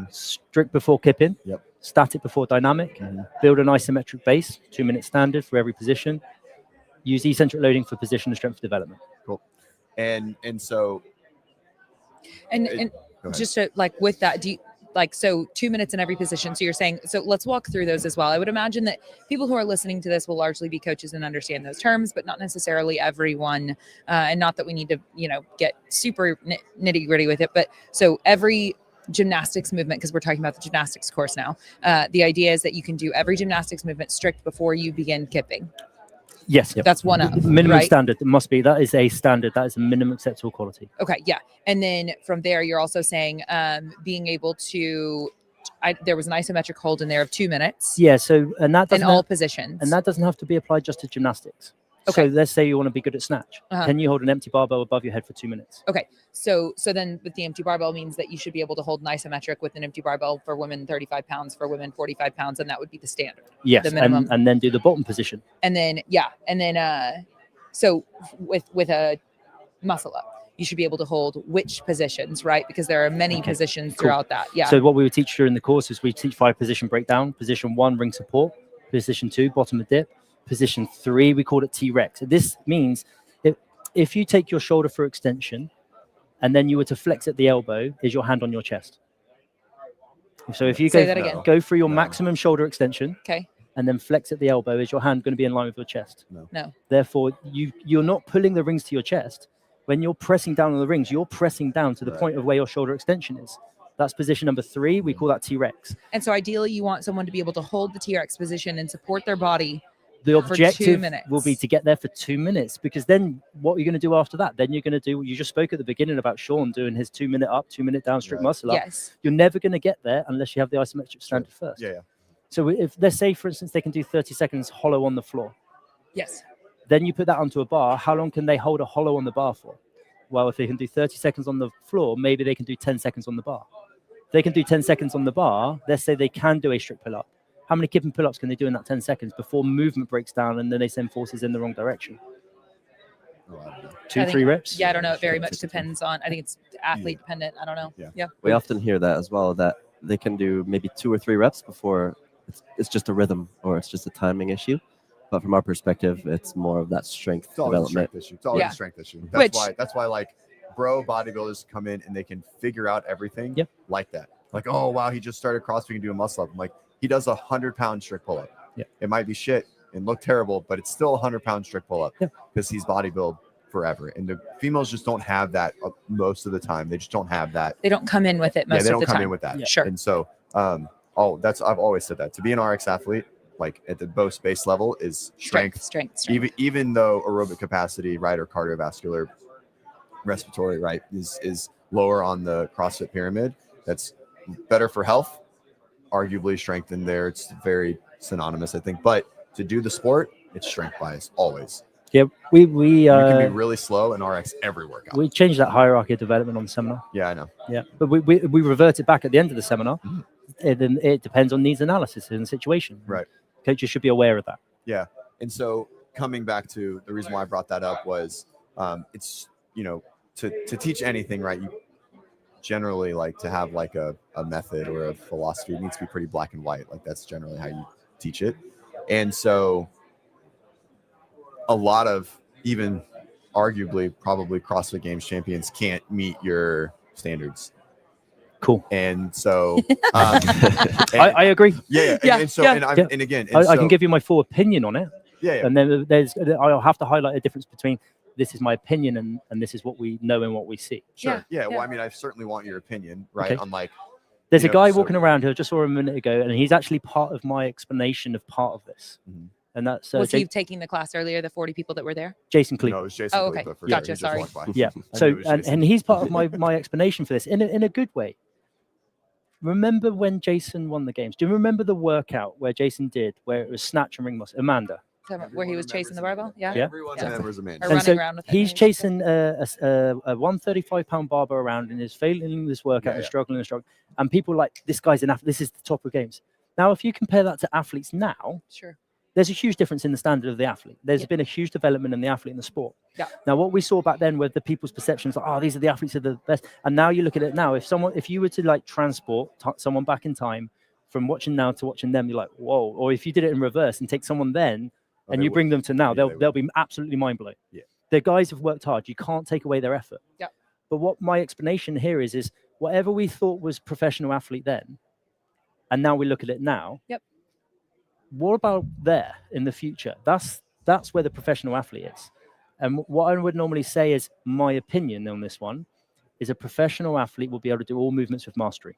Strict before kipping. Yep. static before dynamic, build an isometric base, 2-minute standard for every position, use eccentric loading for position and strength development. Cool. And so And go ahead. just to, like, with that, do you like, so 2 minutes in every position? So you're saying, so let's walk through those as well. I would imagine that people who are listening to this will largely be coaches and understand those terms, but not necessarily everyone. And not that we need to, get super nitty gritty with it, but so every gymnastics movement, because we're talking about the gymnastics course now, the idea is that you can do every gymnastics movement strict before you begin kipping. Yes. That's one of minimum right? standard. It must be. That is a standard. That is a minimum acceptable quality. Okay, yeah. And then from there, you're also saying being able to, there was an isometric hold in there of 2 minutes. Yeah. So, and that in doesn't all positions. and that doesn't have to be applied just to gymnastics. Okay. So let's say you want to be good at snatch. Uh-huh. Can you hold an empty barbell above your head for 2 minutes? Okay. So then with the empty barbell means that you should be able to hold an isometric with an empty barbell for women 35 pounds, for women 45 pounds, and that would be the standard. Yes. The minimum. And then do the bottom position. And then, so with a muscle up, you should be able to hold which positions, right? Because there are many positions throughout that. Yeah. So what we would teach during the course is we teach 5 position breakdown. Position 1, ring support. Position 2, bottom of dip. Position 3, we call it T-Rex. This means if you take your shoulder for extension and then you were to flex at the elbow, is your hand on your chest. So if you Say that again. go for your maximum shoulder extension, Okay. and then flex at the elbow, is your hand going to be in line with your chest? No. Therefore, you're not pulling the rings to your chest. When you're pressing down on the rings, you're pressing down to the point of where your shoulder extension is. That's position number 3. We call that T-Rex. And so ideally, you want someone to be able to hold the T-Rex position and support their body. The for 2 objective minutes. will be to get there for 2 minutes, because then what are you going to do after that? Then you're going to do, you just spoke at the beginning about Sean doing his 2 minute up, 2 minute down, strict muscle up. Yes. You're never going to get there unless you have the isometric standard first. Yeah. So if, let's say, for instance, they can do 30 seconds hollow on the floor. Yes. Then you put that onto a bar. How long can they hold a hollow on the bar for? Well, if they can do 30 seconds on the floor, maybe they can do 10 seconds on the bar. If they can do 10 seconds on the bar, let's say they can do a strict pull-up. How many kipping pull-ups can they do in that 10 seconds before movement breaks down and then they send forces in the wrong direction? 2, 3 reps? Yeah, I don't know. It very much depends on, I think it's athlete dependent. I don't know. Yeah. We often hear that as well, that they can do maybe 2 or 3 reps before it's just a rhythm or it's just a timing issue. But from our perspective, it's more of that strength development. It's always a strength issue. That's why like bro bodybuilders come in and they can figure out everything like that. Like, oh wow, he just started CrossFit and do a muscle up. I'm like, he does 100-pound strict pull-up. It might be shit and look terrible, but it's still 100-pound strict pull-up because he's bodybuild forever. And the females just don't have that most of the time. They just don't have that. They don't come in with it most of the time. They don't come in with that. Sure. And so, I've always said that to be an RX athlete, like at the most base level, is strength. Even though aerobic capacity, right, or cardiovascular, respiratory, right, is lower on the CrossFit pyramid. That's better for health. Arguably strength in there, it's very synonymous, I think. But to do the sport, it's strength bias always. Yeah, we you can be really slow and RX every workout. We changed that hierarchy of development on the seminar. Yeah, I know. Yeah, but we revert it back at the end of the seminar. It depends on needs analysis and the situation. Right. Coaches should be aware of that. Yeah, and so coming back to the reason why I brought that up was, it's to teach anything, right? You generally like to have like a method or a philosophy. It needs to be pretty black and white. Like that's generally how you teach it. And so a lot of even arguably probably CrossFit Games champions can't meet your standards. Cool. And so I agree. Yeah. And again, I can give you my full opinion on it. Yeah. And then I'll have to highlight a difference between this is my opinion and this is what we know and what we see. Sure. Yeah. Well, I mean, I certainly want your opinion, right? Okay. On like, there's a guy walking around who I just saw a minute ago, and he's actually part of my explanation of part of this. Mm-hmm. And that's was he taking the class earlier? The 40 people that were there? Jason Cleave. No, it was Jason. Oh, okay. Gotcha. Sorry. Yeah. So and he's part of my explanation for this in a good way. Remember when Jason won the games? Do you remember the workout where Jason did, where it was snatch and ring muscle? Amanda. Where he was chasing the barbell? Yeah. Everyone remembers Amanda. Or running around with he's chasing a 135-pound barbell around and is failing this workout and struggling. And people are like, this guy's an athlete. This is the top of games. Now, if you compare that to athletes now, sure, there's a huge difference in the standard of the athlete. There's been a huge development in the athlete in the sport. Yeah. Now, what we saw back then were the people's perceptions, like, oh, these are the athletes who are the best. And now you look at it now, if you were to like transport someone back in time from watching now to watching them, you're like, whoa. Or if you did it in reverse and take someone then and you bring them to now, they'll be absolutely mind blowing. Yeah. The guys have worked hard. You can't take away their effort. Yep. But what my explanation here is whatever we thought was professional athlete then, and now we look at it now. Yep. What about there in the future? That's where the professional athlete is. And what I would normally say is my opinion on this one is a professional athlete will be able to do all movements with mastery.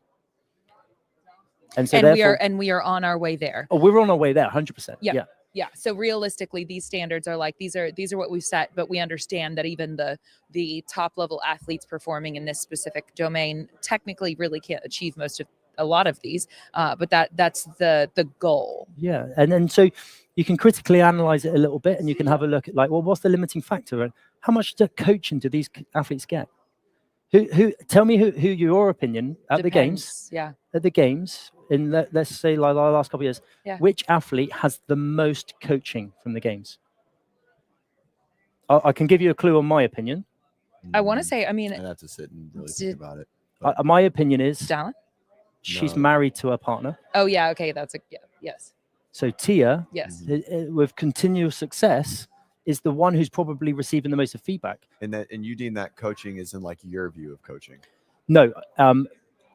And so we are on our way there. Oh, we're on our way there, 100%. Yep. Yeah. Yeah. So realistically, these standards are like these are what we've set, but we understand that even the top level athletes performing in this specific domain technically really can't achieve a lot of these. But that's the goal. Yeah. And then so you can critically analyze it a little bit, and you can have a look at like, well, what's the limiting factor, and how much coaching do these athletes get? Who tell me who your opinion at the games? Yeah. At the games in let's say like the last couple of years, which athlete has the most coaching from the games? I can give you a clue on my opinion. I want to say, I mean, I'd have to sit and really think about it. My opinion is Dallin? She's married to her partner. Oh yeah, okay, yes. So Tia, yes, with continuous success, is the one who's probably receiving the most of feedback. And you deem that coaching is in like your view of coaching? No,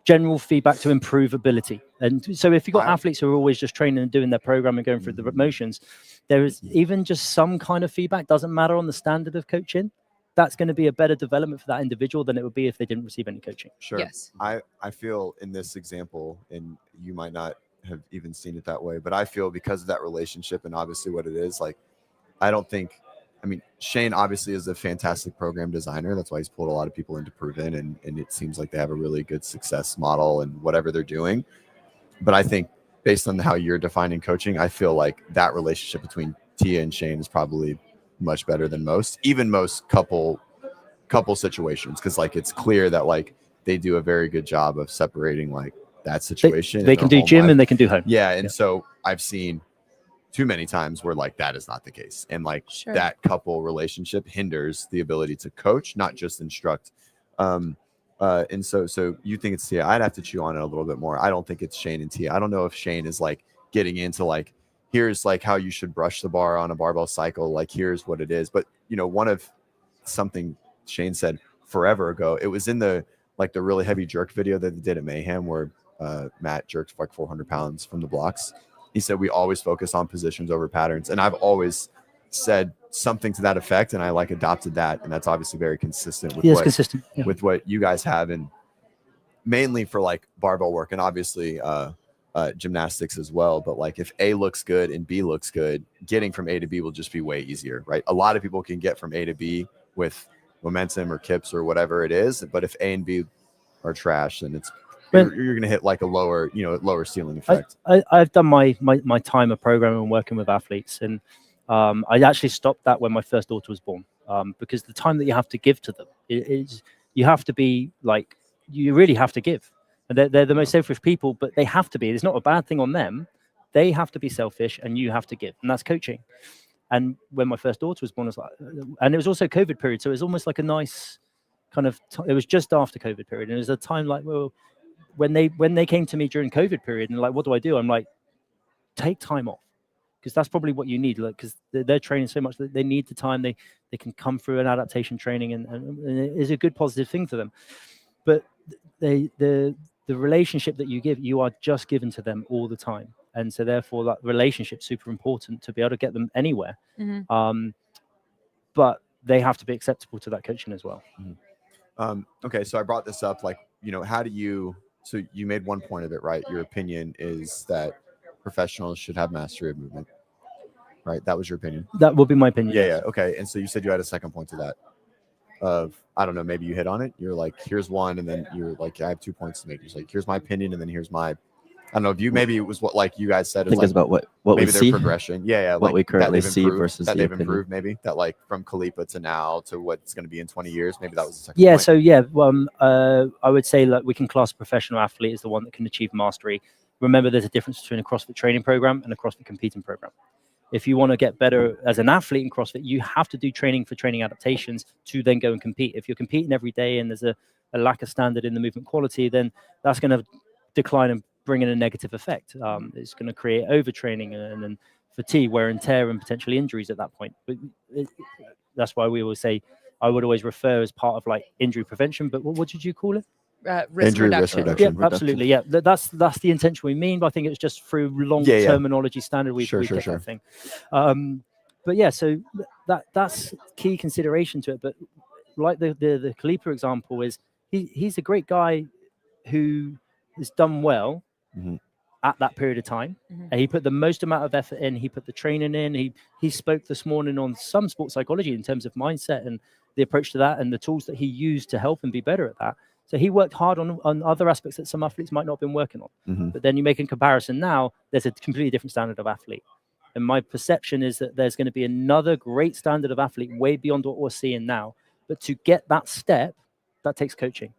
general feedback to improve ability. And so if you've got athletes who are always just training and doing their program and going through the motions, there is even just some kind of feedback, doesn't matter on the standard of coaching. That's going to be a better development for that individual than it would be if they didn't receive any coaching. Sure. Yes. I feel in this example, and you might not have even seen it that way, but I feel because of that relationship and obviously what it is, like, Shane obviously is a fantastic program designer. That's why he's pulled a lot of people into Proven, and it seems like they have a really good success model and whatever they're doing. But I think based on how you're defining coaching, I feel like that relationship between Tia and Shane is probably much better than most couple situations, because like it's clear that like they do a very good job of separating like that situation. They can do gym and they can do home. Yeah. So I've seen too many times where like that is not the case, and like that couple relationship hinders the ability to coach, not just instruct. And so you think it's Tia? I'd have to chew on it a little bit more. I don't think it's Shane and Tia. I don't know if Shane is like getting into like, here's like how you should brush the bar on a barbell cycle. Like, here's what it is. But one of something Shane said forever ago, it was in the really heavy jerk video that they did at Mayhem, where Matt jerked like 400 pounds from the blocks. He said, we always focus on positions over patterns. And I've always said something to that effect. And I like adopted that. And that's obviously very consistent with with what you guys have. And mainly for like barbell work and obviously, gymnastics as well. But like if A looks good and B looks good, getting from A to B will just be way easier, right? A lot of people can get from A to B with momentum or kips or whatever it is, but if A and B are trash, then you're going to hit like a lower ceiling effect. I've done my time of programming and working with athletes, and I actually stopped that when my first daughter was born, because the time that you have to give to them you have to be like, you really have to give. They're the most selfish people, but they have to be. It's not a bad thing on them. They have to be selfish, and you have to give, and that's coaching. And when my first daughter was born, I was like, and it was also COVID period, so it was almost like a nice kind of. It was just after COVID period, and it was a time like, well, when they came to me during COVID period, and like, what do? I'm like, take time off, because that's probably what you need, like, because they're training so much that they need the time. They can come through an adaptation training, and it is a good positive thing for them. But the relationship that you give, you are just given to them all the time. And so therefore that relationship's super important to be able to get them anywhere. Mm-hmm. But they have to be acceptable to that coaching as well. Mm-hmm. Okay. So I brought this up, like, so you made one point of it, right? Your opinion is that professionals should have mastery of movement, right? That was your opinion. That would be my opinion. Yeah. Okay. And so you said you had a second point to that. I don't know, maybe you hit on it. You're like, here's one, and then you're like, I have 2 points to make. You're like, here's my opinion, and then here's my, I don't know, maybe it was what like you guys said. I think it's about what maybe we their see progression. Yeah, what like we currently see versus that the they've opinion. improved. Maybe that like from Kalipa to now to what's going to be in 20 years. Maybe that was the second. Yeah. point. So I would say like we can class a professional athlete as the one that can achieve mastery. Remember, there's a difference between a CrossFit training program and a CrossFit competing program. If you want to get better as an athlete in CrossFit, you have to do training for training adaptations to then go and compete. If you're competing every day and there's a lack of standard in the movement quality, then that's going to decline bring in a negative effect. It's going to create overtraining and then fatigue, wear and tear, and potentially injuries at that point. But that's why we always say, I would always refer as part of like injury prevention. But what did you call it? Risk reduction. Yeah, absolutely. Yeah, that's the intention we mean. But I think it's just through long terminology standard we get that thing. But yeah, so that's key consideration to it. But like the Khalipa example is, he's a great guy who has done well at that period of time. And he put the most amount of effort in. He put the training in. He spoke this morning on some sports psychology in terms of mindset and the approach to that and the tools that he used to help him be better at that. So he worked hard on other aspects that some athletes might not have been working on. But then you make a comparison now, there's a completely different standard of athlete. And my perception is that there's going to be another great standard of athlete way beyond what we're seeing now. But to get that step, that takes coaching.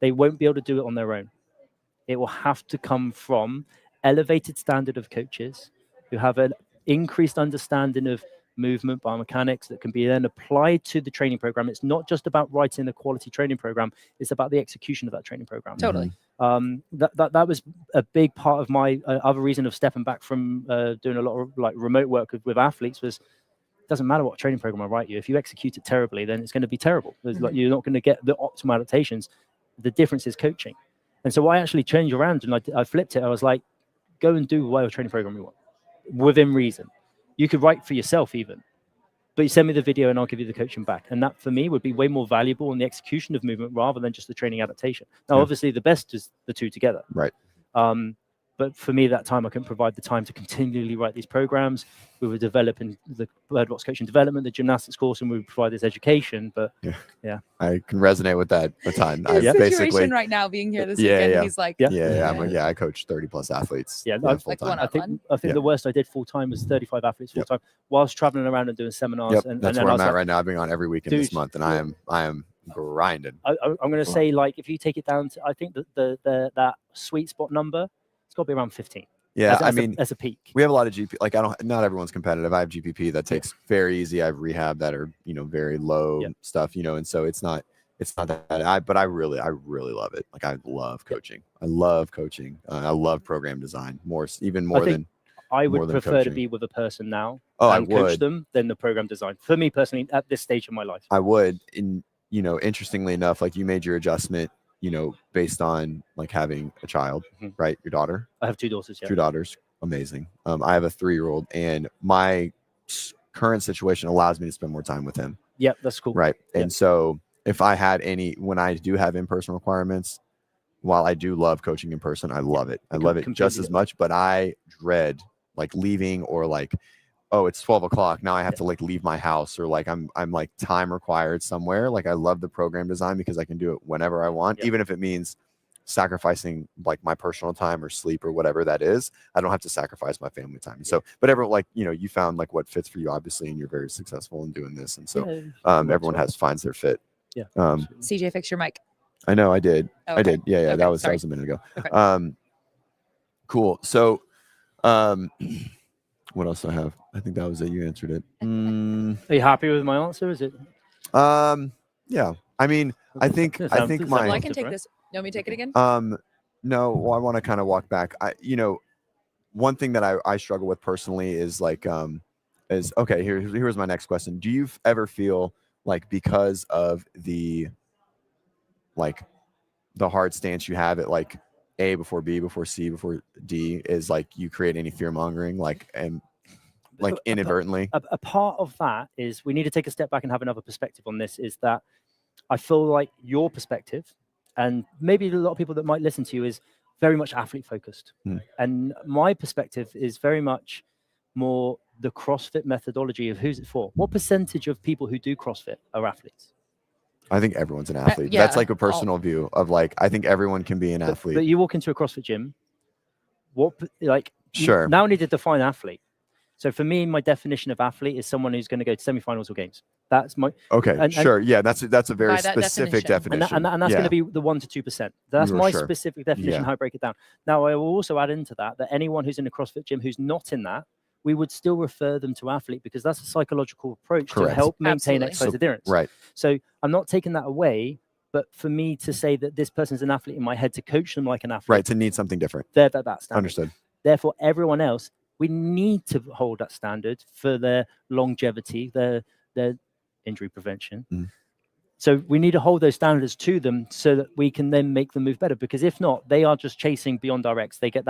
They won't be able to do it on their own. It will have to come from elevated standard of coaches who have an increased understanding of movement, biomechanics that can be then applied to the training program. It's not just about writing a quality training program. It's about the execution of that training program. Totally. That was a big part of my other reason of stepping back from doing a lot of like remote work with athletes was, it doesn't matter what training program I write you. If you execute it terribly, then it's going to be terrible. Like, you're not going to get the optimal adaptations. The difference is coaching. And so I actually changed around and I flipped it. I was like, go and do whatever training program you want within reason. You could write for yourself even, but you send me the video and I'll give you the coaching back. And that for me would be way more valuable in the execution of movement rather than just the training adaptation. Now, obviously the best is the two together. Right. But for me, that time I couldn't provide the time to continually write these programs. We were developing the bird box coaching development, the gymnastics course, and we would provide this education. But yeah. I can resonate with that a ton. His situation right now being here this weekend, he's like, I coach 30 plus athletes. Yeah, like I think the worst I did full time was 35 athletes full time, whilst traveling around and doing seminars. And that's where I'm at right now. I've been on every weekend this month, and I am grinding. I'm going to say, like, if you take it down to, I think that sweet spot number, it's got to be around 15. Yeah, as a peak. We have a lot of GP. Like, not everyone's competitive. I have GPP that takes very easy. I have rehab that are very low stuff. And so it's not that. But I really love it. Like, I love coaching. I love coaching. I love program design even more than. I would prefer to be with a person now and coach them than the program design. For me personally, at this stage of my life, I would. Interestingly enough, like, you made your adjustment, based on like having a child, right? Your daughter. I have 2 daughters. Yeah. 2 daughters. Amazing. I have a 3-year-old, and my current situation allows me to spend more time with him. Yeah, that's cool. Right. And so if I had when I do have in-person requirements, while I do love coaching in person, I love it. I love it just as much, but I dread like leaving or like, oh, it's 12 o'clock. Now I have to like leave my house, or like I'm like time required somewhere. Like, I love the program design because I can do it whenever I want, even if it means sacrificing like my personal time or sleep or whatever that is. I don't have to sacrifice my family time. So, but everyone, like, you found like what fits for you, obviously, and you're very successful in doing this. And so everyone finds their fit. Yeah. CJ, fix your mic. I know I did. Okay. I did. Yeah. Okay, that was a minute ago. Okay. Cool. So, what else do I have? I think that was it. You answered it. Are you happy with my answer? Is it? Yeah. I mean, I think Well, I can take this. You want me to take it again? No. Well, I want to kind of walk back. One thing that I struggle with personally is like, okay. Here's my next question. Do you ever feel like, because of the hard stance you have at like A before B before C before D, is like you create any fear mongering, inadvertently? A part of that is we need to take a step back and have another perspective on this, is that I feel like your perspective, and maybe a lot of people that might listen to you, is very much athlete focused. And my perspective is very much more the CrossFit methodology of who's it for. What percentage of people who do CrossFit are athletes? I think everyone's an athlete. That's like a personal view of like, I think everyone can be an athlete. But you walk into a CrossFit gym, sure. Now I need to define athlete. So for me, my definition of athlete is someone who's going to go to semifinals or games. That's my sure. Yeah, that's a very specific definition. And that's going to be the 1 to 2%. That's my specific definition. How I break it down. Now I will also add into that anyone who's in a CrossFit gym who's not in that, we would still refer them to athlete, because that's a psychological approach to help maintain exercise adherence. Right. So I'm not taking that away, But for me to say that this person's an athlete in my head, to coach them like an athlete, Right, to need something different. they're that standard. Understood. Therefore, everyone else, we need to hold that standard for their longevity, their injury prevention. So we need to hold those standards to them so that we can then make them move better. Because if not, they are just chasing beyond directs. They get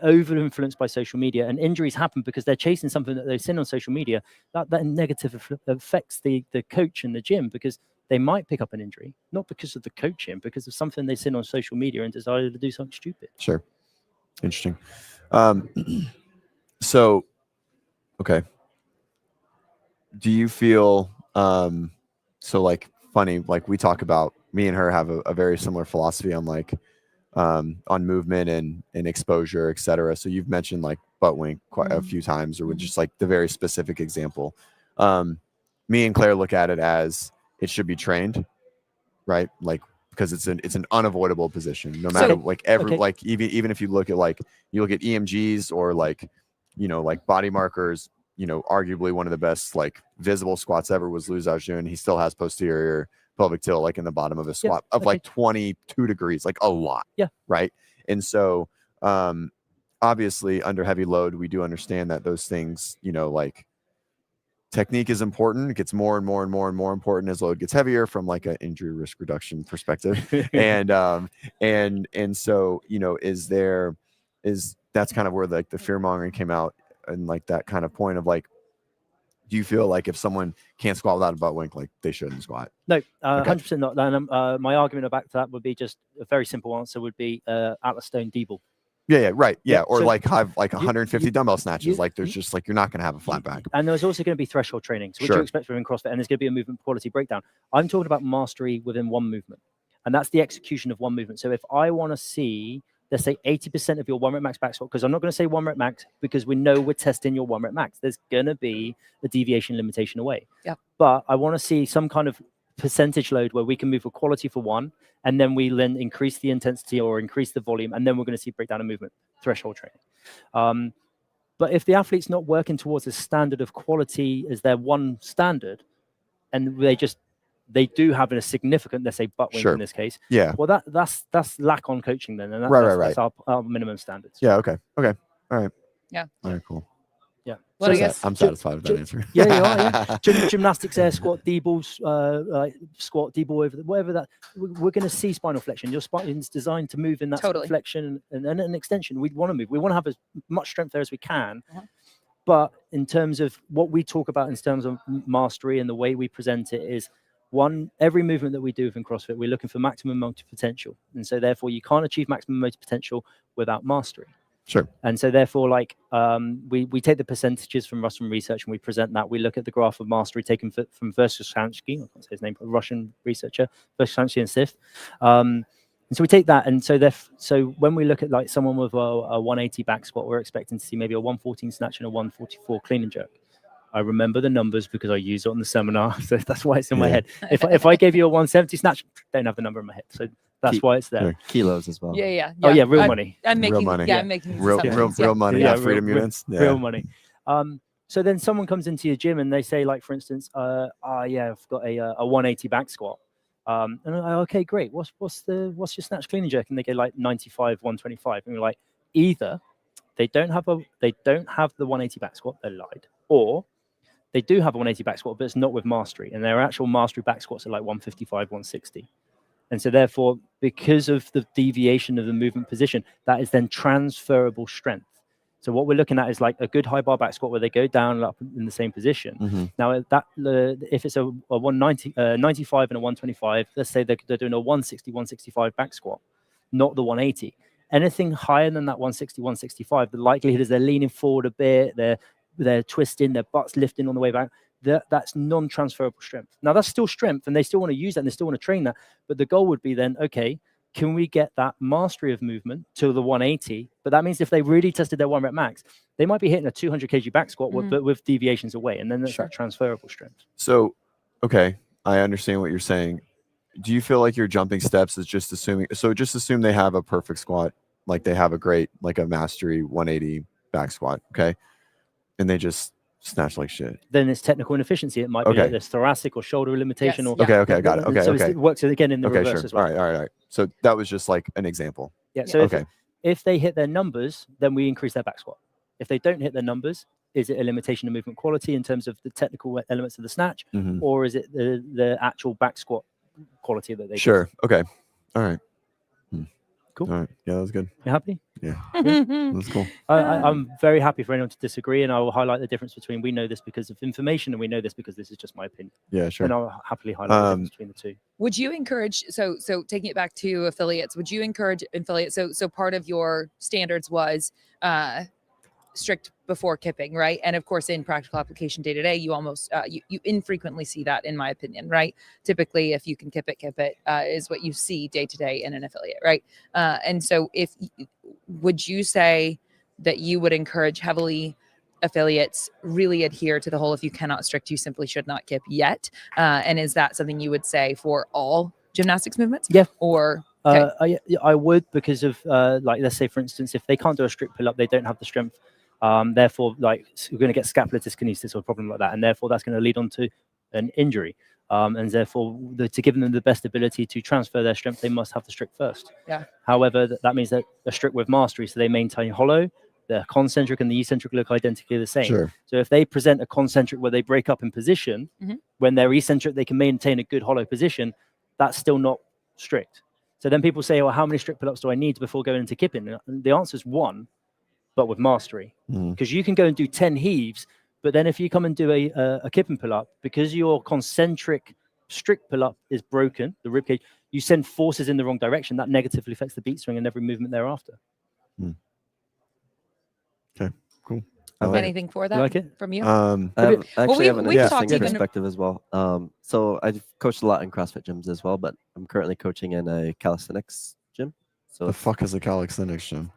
over influenced by social media, and injuries happen because they're chasing something that they've seen on social media. That negative affects the coach in the gym, because they might pick up an injury, not because of the coaching, because of something they've seen on social media and decided to do something stupid. Sure. Interesting. So, okay. Do you feel, so like funny, like we talk about, me and her have a very similar philosophy on like, on movement and exposure, et cetera. So you've mentioned like butt wink quite a few times, or with just like the very specific example. Me and Claire look at it as it should be trained, right? Like, because it's an unavoidable position, no matter like even if you look at EMGs or like, you know, like body markers, you know, arguably one of the best like visible squats ever was Lou Zhaojun. He still has posterior pelvic tilt like in the bottom of his squat of like 22 degrees, like a lot. Yeah. Right. And so obviously under heavy load, we do understand that those things, you know, like technique is important. It gets more and more and more and more important as load gets heavier from like an injury risk reduction perspective. and so, you know, that's kind of where like the fear mongering came out, and like that kind of point of like, do you feel like if someone can't squat without a butt wink, like they shouldn't squat? No, 100% not. And my argument back to that would be just a very simple answer would be Atlas Stone D-ball. Yeah, right. Yeah, or so like have like 150 dumbbell snatches. Like there's just like, you're not going to have a flat back. And there's also going to be threshold training. So what do you expect within CrossFit? And there's going to be a movement quality breakdown. I'm talking about mastery within one movement. And that's the execution of one movement. So if I want to see, let's say 80% of your 1 rep max back squat, because I'm not going to say 1 rep max because we know we're testing your 1 rep max. There's going to be a deviation limitation away. Yeah. But I want to see some kind of percentage load where we can move with quality for one, and then we then increase the intensity or increase the volume, and then we're going to see breakdown of movement, threshold training. But if the athlete's not working towards a standard of quality as their one standard, and they do have a significant, let's say, butt wink in this case. Yeah. Well, that's lack on coaching then, and that's our minimum standards. Yeah. Okay. All right. Yeah. All right. Cool. Yeah. Well, I guess I'm satisfied with that answer. Yeah, you are. Yeah. Gymnastics, air squat, D-balls, squat, D-ball over whatever that. We're going to see spinal flexion. Your spine is designed to move in that flexion and an extension. We want to move. We want to have as much strength there as we can. But in terms of what we talk about in terms of mastery and the way we present it is, every movement that we do within CrossFit, we're looking for maximum motor potential. And so therefore you can't achieve maximum motor potential without mastery. Sure. And so therefore, like, we take the percentages from Russian research and we present that. We look at the graph of mastery taken from Vershansky, I can't say his name, but a Russian researcher, Vershansky and Sif. And so we take that, and so when we look at like someone with a 180 back squat, we're expecting to see maybe a 114 snatch and a 144 clean and jerk. I remember the numbers because I used it on the seminar, so that's why it's in my head. If I gave you a 170 snatch, don't have the number in my head, so that's why it's there. Kilos as well. Yeah. Oh yeah, real money. I'm making real money. Yeah, I'm making real money. Yeah, freedom units. Real money. So then someone comes into your gym and they say, like, for instance, I've got a 180 back squat. And I'm like, okay, great. What's your snatch clean and jerk? And they go like 95, 125. And you're like, either they don't have the 180 back squat, they lied, or they do have a 180 back squat, but it's not with mastery, and their actual mastery back squats are like 155, 160. And so therefore, because of the deviation of the movement position, that is then transferable strength. So what we're looking at is like a good high bar back squat where they go down and up in the same position. Now, if it's a 190, 95 and a 125, let's say they're doing a 160, 165 back squat, not the 180. Anything higher than that 160, 165, the likelihood is they're leaning forward a bit, they're twisting, their butt's lifting on the way back. That's non-transferable strength. Now, that's still strength, and they still want to use that, and they still want to train that. But the goal would be then, okay, can we get that mastery of movement to the 180? But that means if they really tested their 1 rep max, they might be hitting a 200 kg back squat, but with deviations away, and then that's that transferable strength. So, okay, I understand what you're saying. Do you feel like your jumping steps is just assuming? So just assume they have a perfect squat, like they have a great, like a mastery 180 back squat, okay? And they just snatch like shit. Then it's technical inefficiency. It might be Okay. like there's thoracic or shoulder limitation. Yes, Or yeah. Okay, got it. Okay, so okay. it works again in the Okay, reverse sure. as well. All right. So that was just like an example. Yeah. So Okay. if they hit their numbers, then we increase their back squat. If they don't hit their numbers, is it a limitation of movement quality in terms of the technical elements of the snatch, Mhm. or is it the actual back squat quality that they Sure. Okay. All right. Cool. All right. Yeah, that was good. You happy? Yeah, Mhm. that's cool. I'm very happy for anyone to disagree, and I will highlight the difference between we know this because of information and we know this because this is just my opinion. Yeah, sure. And I'll happily highlight the difference between the two. Would you encourage, so taking it back to affiliates, would you encourage affiliates? So part of your standards was strict before kipping, right? And of course, in practical application day to day, you almost you infrequently see that, in my opinion, right? Typically, if you can kip it is what you see day to day in an affiliate, right? And so, would you say that you would encourage heavily affiliates really adhere to the whole if you cannot strict, you simply should not kip yet? And is that something you would say for all gymnastics movements? Yeah. Or okay. I would, because of like, let's say for instance, if they can't do a strict pull up, they don't have the strength. Therefore, like, we're going to get scapular dyskinesis or a problem like that, and therefore that's going to lead on to an injury. And therefore, to give them the best ability to transfer their strength, they must have the strict first. Yeah. However, that means that a strict with mastery, so they maintain hollow. The concentric and the eccentric look identically the same. Sure. So if they present a concentric where they break up in position, when they're eccentric, they can maintain a good hollow position. That's still not strict. So then people say, well, how many strict pull-ups do I need before going into kipping? And the answer is 1, but with mastery. Because you can go and do 10 heaves, but then if you come and do a kipping pull-up, because your concentric strict pull-up is broken, the rib cage, you send forces in the wrong direction. That negatively affects the beat swing and every movement thereafter. Okay, cool. Anything for that? You like it? From you? I actually have an we've interesting talked even- perspective as well. So I've coached a lot in CrossFit gyms as well, but I'm currently coaching in a calisthenics gym. So The fuck is a calisthenics gym?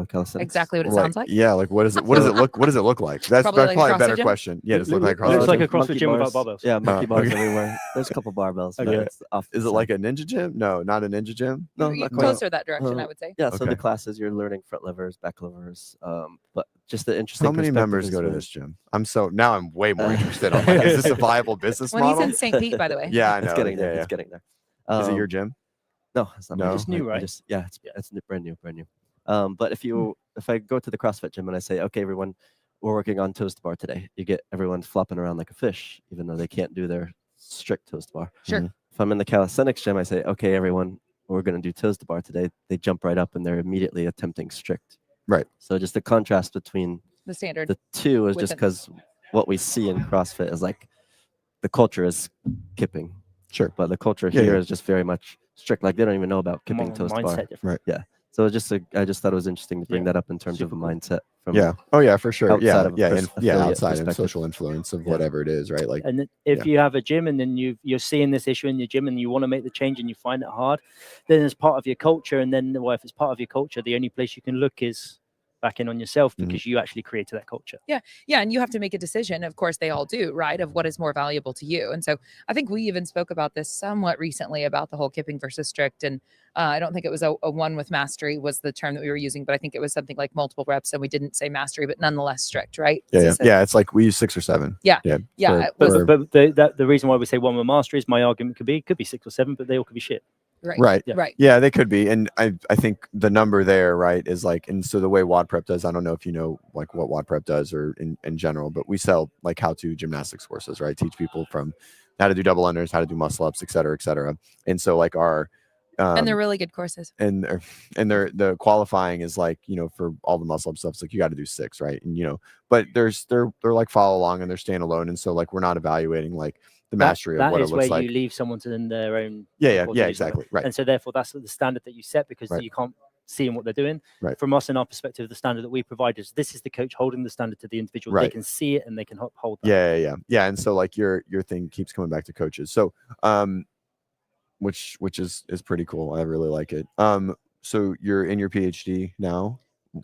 calisthenics. Exactly what it sounds like. Yeah, like what does it look? What does it look like? That's Probably probably, like a a better CrossFit gym? question. Yeah, just look like It looks CrossFit. like a gym. CrossFit Monkey gym bars. without barbells. Yeah, monkey bars okay. everywhere. There's a couple barbells. But Okay. it's off Is it like a ninja gym? No, not a ninja gym. No, You're not quite. closer that direction, Uh, I would say. Yeah, so Okay. the classes you're learning front levers, back levers, but just the interesting. How many perspective members is go to when- this gym? I'm way more interested. I'm like, is this a viable business When he's model? in St. Pete, by the way. Yeah, I know. It's getting there. Yeah, It's getting there. yeah. Is it your gym? No, it's not. No? my It's gym. new, I right? just, yeah, it's brand new. But if I go to the CrossFit gym and I say, okay, everyone, we're working on toes to bar today, you get everyone flopping around like a fish, even though they can't do their strict toes to bar. Sure. If I'm in the calisthenics gym, I say, okay, everyone, we're going to do toes to bar today. They jump right up and they're immediately attempting strict. Right. So just the contrast between The standard. the two is just Within- because what we see in CrossFit is like the culture is kipping, Sure. but the culture Yeah, here yeah. is just very much strict. Like they don't even know about kipping toes to bar. Mindset difference. So it's just I just thought it was interesting to bring Yeah. that up in terms of Super a cool. mindset. From Yeah. Oh yeah, for sure. outside Yeah. of a Yeah. affiliate Outside and perspective. social influence of Yeah. whatever it is, right? Like, And if Yeah. you have a gym and then you're seeing this issue in your gym and you want to make the change and you find it hard, then it's part of your culture. And then, well, if it's part of your culture, the only place you can look is back in on yourself Mhm. because you actually created that culture. Yeah, and you have to make a decision. Of course, they all do, right? Of what is more valuable to you. And so I think we even spoke about this somewhat recently about the whole kipping versus strict. And I don't think it was a one with mastery was the term that we were using, but I think it was something like multiple reps. And we didn't say mastery, but nonetheless strict, right? yeah. So- Yeah. It's like we use 6 or 7. Yeah. Yeah. Yeah. for- Was- for- But the reason why we say one with mastery is my argument could be 6 or 7, but they all could be shit. Right. Yeah. Right. Yeah, they could be. And I think the number there, right, is like, and so the way WODprep does, I don't know if you know like what WODprep does or in general, but we sell like how-to gymnastics courses, right? Teach people from how to do double unders, how to do muscle ups, et cetera, et cetera. And so like our And they're really good courses. and the qualifying is like, for all the muscle up stuff, it's like you got to do 6, right? And but they're like follow along and they're standalone, and so like we're not evaluating like the mastery of what it is looks where like. you leave someone to their own. Yeah, what they do. exactly, right. And so therefore that's the standard that you set because Right. you can't see in what they're doing. Right. From us in our perspective, the standard that we provide is this is the coach holding the standard to the individual. They Right. can see it and they can uphold that. Yeah. And so like your thing keeps coming back to coaches. So which is pretty cool. I really like it. So you're in your PhD now.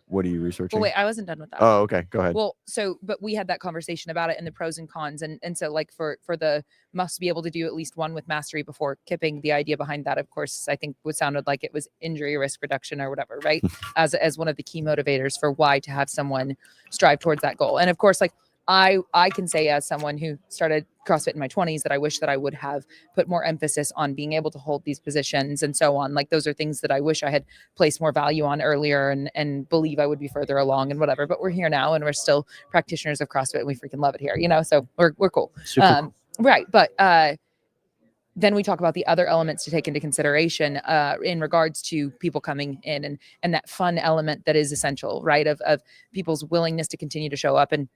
What are you researching? Well, wait, I wasn't done with that. Oh, okay. Go ahead. Well, but we had that conversation about it and the pros and cons. And so like for the must be able to do at least one with mastery before kipping, the idea behind that, of course, I think would sounded like it was injury risk reduction or whatever, right? as one of the key motivators for why to have someone strive towards that goal. And of course, like I can say, as someone who started CrossFit in my 20s, that I wish that I would have put more emphasis on being able to hold these positions and so on. Like, those are things that I wish I had placed more value on earlier, and believe I would be further along and whatever. But we're here now, and we're still practitioners of CrossFit, and we freaking love it here, so we're cool. Super cool. Right. But then we talk about the other elements to take into consideration in regards to people coming in, and that fun element that is essential, right? Of people's willingness to continue to show up. And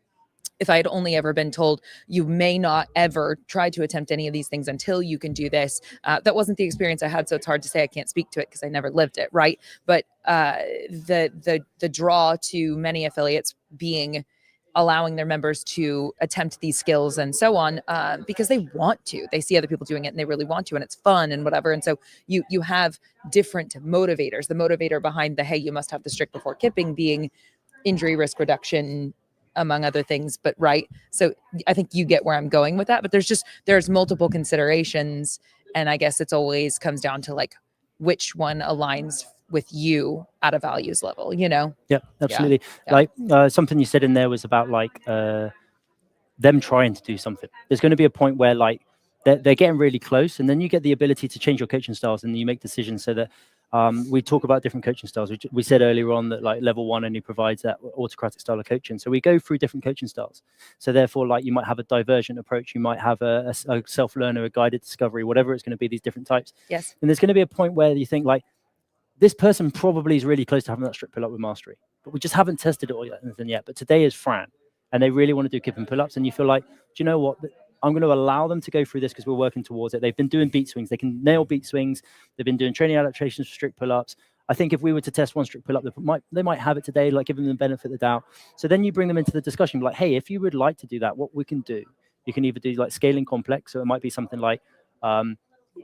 if I had only ever been told, you may not ever try to attempt any of these things until you can do this, that wasn't the experience I had. So it's hard to say. I can't speak to it because I never lived it. Right. But the draw to many affiliates being allowing their members to attempt these skills and so on, because they want to. They see other people doing it and they really want to, and it's fun and whatever. And so you have different motivators. The motivator behind the, hey, you must have the strict before kipping, being injury risk reduction, among other things. But right. So I think you get where I'm going with that. But there's multiple considerations. And I guess it's always comes down to like which one aligns with you at a values level, Yeah, absolutely. Yeah. Like something you said in there was about like them trying to do something. There's going to be a point where like they're getting really close, and then you get the ability to change your coaching styles, and you make decisions so that we talk about different coaching styles. We said earlier on that like level 1 only provides that autocratic style of coaching. So we go through different coaching styles. So therefore, like you might have a divergent approach, you might have a self-learner, a guided discovery, whatever it's going to be, these different types. Yes. And there's going to be a point where you think like, this person probably is really close to having that strict pull-up with mastery, but we just haven't tested it yet. But today is Fran, and they really want to do kip and pull-ups, and you feel like, do you know what? I'm going to allow them to go through this because we're working towards it. They've been doing beat swings. They can nail beat swings. They've been doing training adaptations for strict pull-ups. I think if we were to test one strict pull-up, they might have it today, like giving them the benefit of the doubt. So then you bring them into the discussion, like, hey, if you would like to do that, what we can do, you can either do like scaling complex. So it might be something like,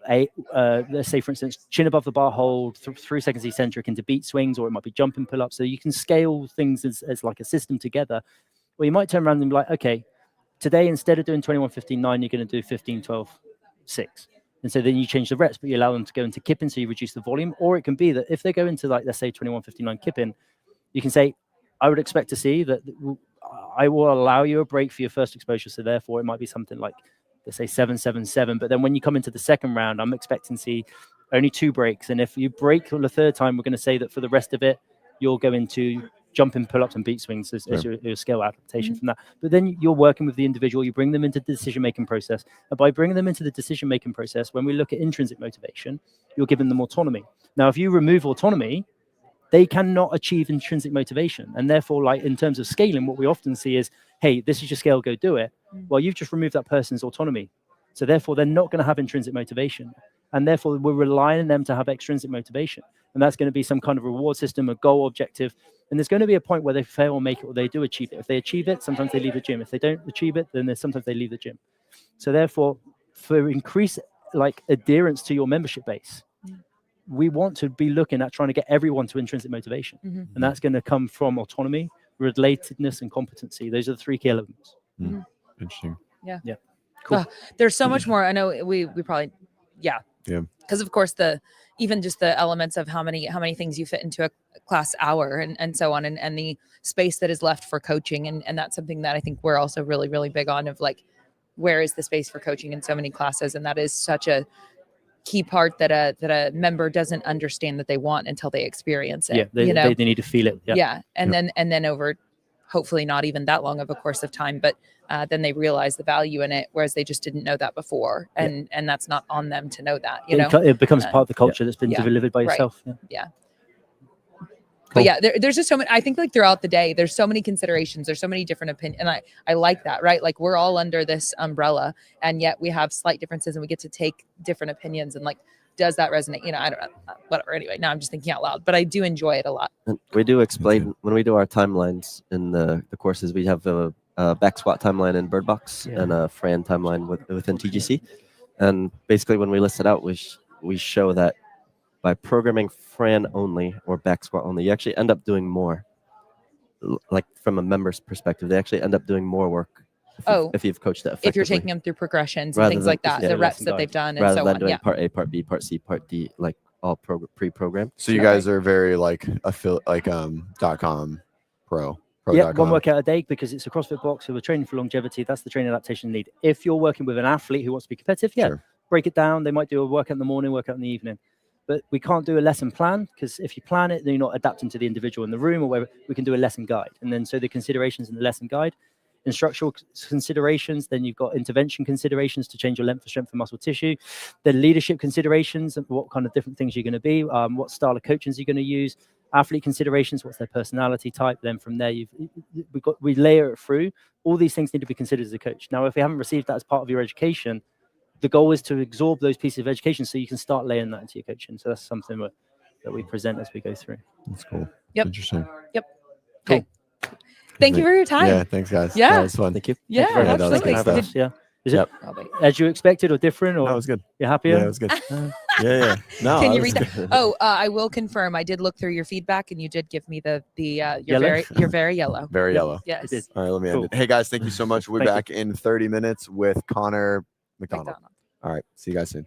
let's say, for instance, chin above the bar hold, 3 seconds eccentric into beat swings, or it might be jumping pull-ups. So you can scale things as like a system together. Or you might turn around and be like, okay, today, instead of doing 21-15-9, you're going to do 15-12-6. And so then you change the reps, but you allow them to go into kipping, so you reduce the volume. Or it can be that if they go into, like, let's say 21-15-9 kipping, you can say, I would expect to see that I will allow you a break for your first exposure. So therefore, it might be something like, let's say 7-7-7. But then when you come into the second round, I'm expecting to see only 2 breaks. And if you break on the third time, we're going to say that for the rest of it, you'll go into jumping pull-ups and beat swings as your scale adaptation from that. But then you're working with the individual, you bring them into the decision-making process. And by bringing them into the decision-making process, when we look at intrinsic motivation, you're giving them autonomy. Now, if you remove autonomy, they cannot achieve intrinsic motivation. And therefore, like in terms of scaling, what we often see is, hey, this is your scale, go do it. Well, you've just removed that person's autonomy. So therefore, they're not going to have intrinsic motivation. And therefore, we're relying on them to have extrinsic motivation. And that's going to be some kind of reward system, a goal objective. And there's going to be a point where they fail or make it, or they do achieve it. If they achieve it, sometimes they leave the gym. If they don't achieve it, then sometimes they leave the gym. So therefore, for increased like adherence to your membership base, we want to be looking at trying to get everyone to intrinsic motivation. And that's going to come from autonomy, relatedness, and competency. Those are the 3 key elements. Interesting. Yeah. Cool. There's so much more. I know we probably, because of course even just the elements of how many things you fit into a class hour and so on, and the space that is left for coaching. And that's something that I think we're also really, really big on, of like, where is the space for coaching in so many classes? And that is such a key part that a member doesn't understand that they want until they experience it. They need to feel it. Then over hopefully not even that long of a course of time, but then they realize the value in it, whereas they just didn't know that before. And that's not on them to know that, it becomes part of the culture that's been delivered by yourself. But there's just so many, I think, like throughout the day, there's so many considerations, there's so many different opinions. And I like that, right? Like, we're all under this umbrella, and yet we have slight differences, and we get to take different opinions. And like, does that resonate? I don't know, whatever. Anyway, now I'm just thinking out loud, but I do enjoy it a lot. And we do explain when we do our timelines in the courses. We have a back squat timeline in Bird Box and a Fran timeline within TGC. And basically, when we list it out, we show that by programming Fran only or back squat only, you actually end up doing more. Like, from a member's perspective, they actually end up doing more work if you've coached it effectively. If you're taking them through progressions and things like that, the reps that they've done, and so on. Doing part A, part B, part C, part D, like all pre-programmed. So you guys are very like .com pro Yeah, one workout a day because it's a CrossFit box. So we're training for longevity. That's the training adaptation need. If you're working with an athlete who wants to be competitive, break it down. They might do a workout in the morning, workout in the evening. But we can't do a lesson plan because if you plan it, then you're not adapting to the individual in the room or whatever. We can do a lesson guide. And then so the considerations in the lesson guide, instructional considerations, then you've got intervention considerations to change your length of strength and muscle tissue, then leadership considerations and what kind of different things you're going to be, what style of coaching you're going to use, athlete considerations, what's their personality type. Then from there, we layer it through. All these things need to be considered as a coach. Now, if you haven't received that as part of your education, the goal is to absorb those pieces of education so you can start laying that into your coaching. So that's something that we present as we go through. That's cool. Yep. Interesting. Yep. Okay. Cool. Thank you for your time. Yeah, thanks guys. Yeah. That was fun. Thank you. Yeah, Thank you very much. absolutely. Yeah. Is it as you expected or different? Or that was good. You're happier? Yeah, it was good. Yeah. No, Can you read that? Oh, I will confirm. I did look through your feedback, and you did give me you're very yellow. Very yellow. Yes. All right, let me end it. Hey guys, thank you so much. We'll be back in 30 minutes with Connor McDonald. All right, see you guys soon.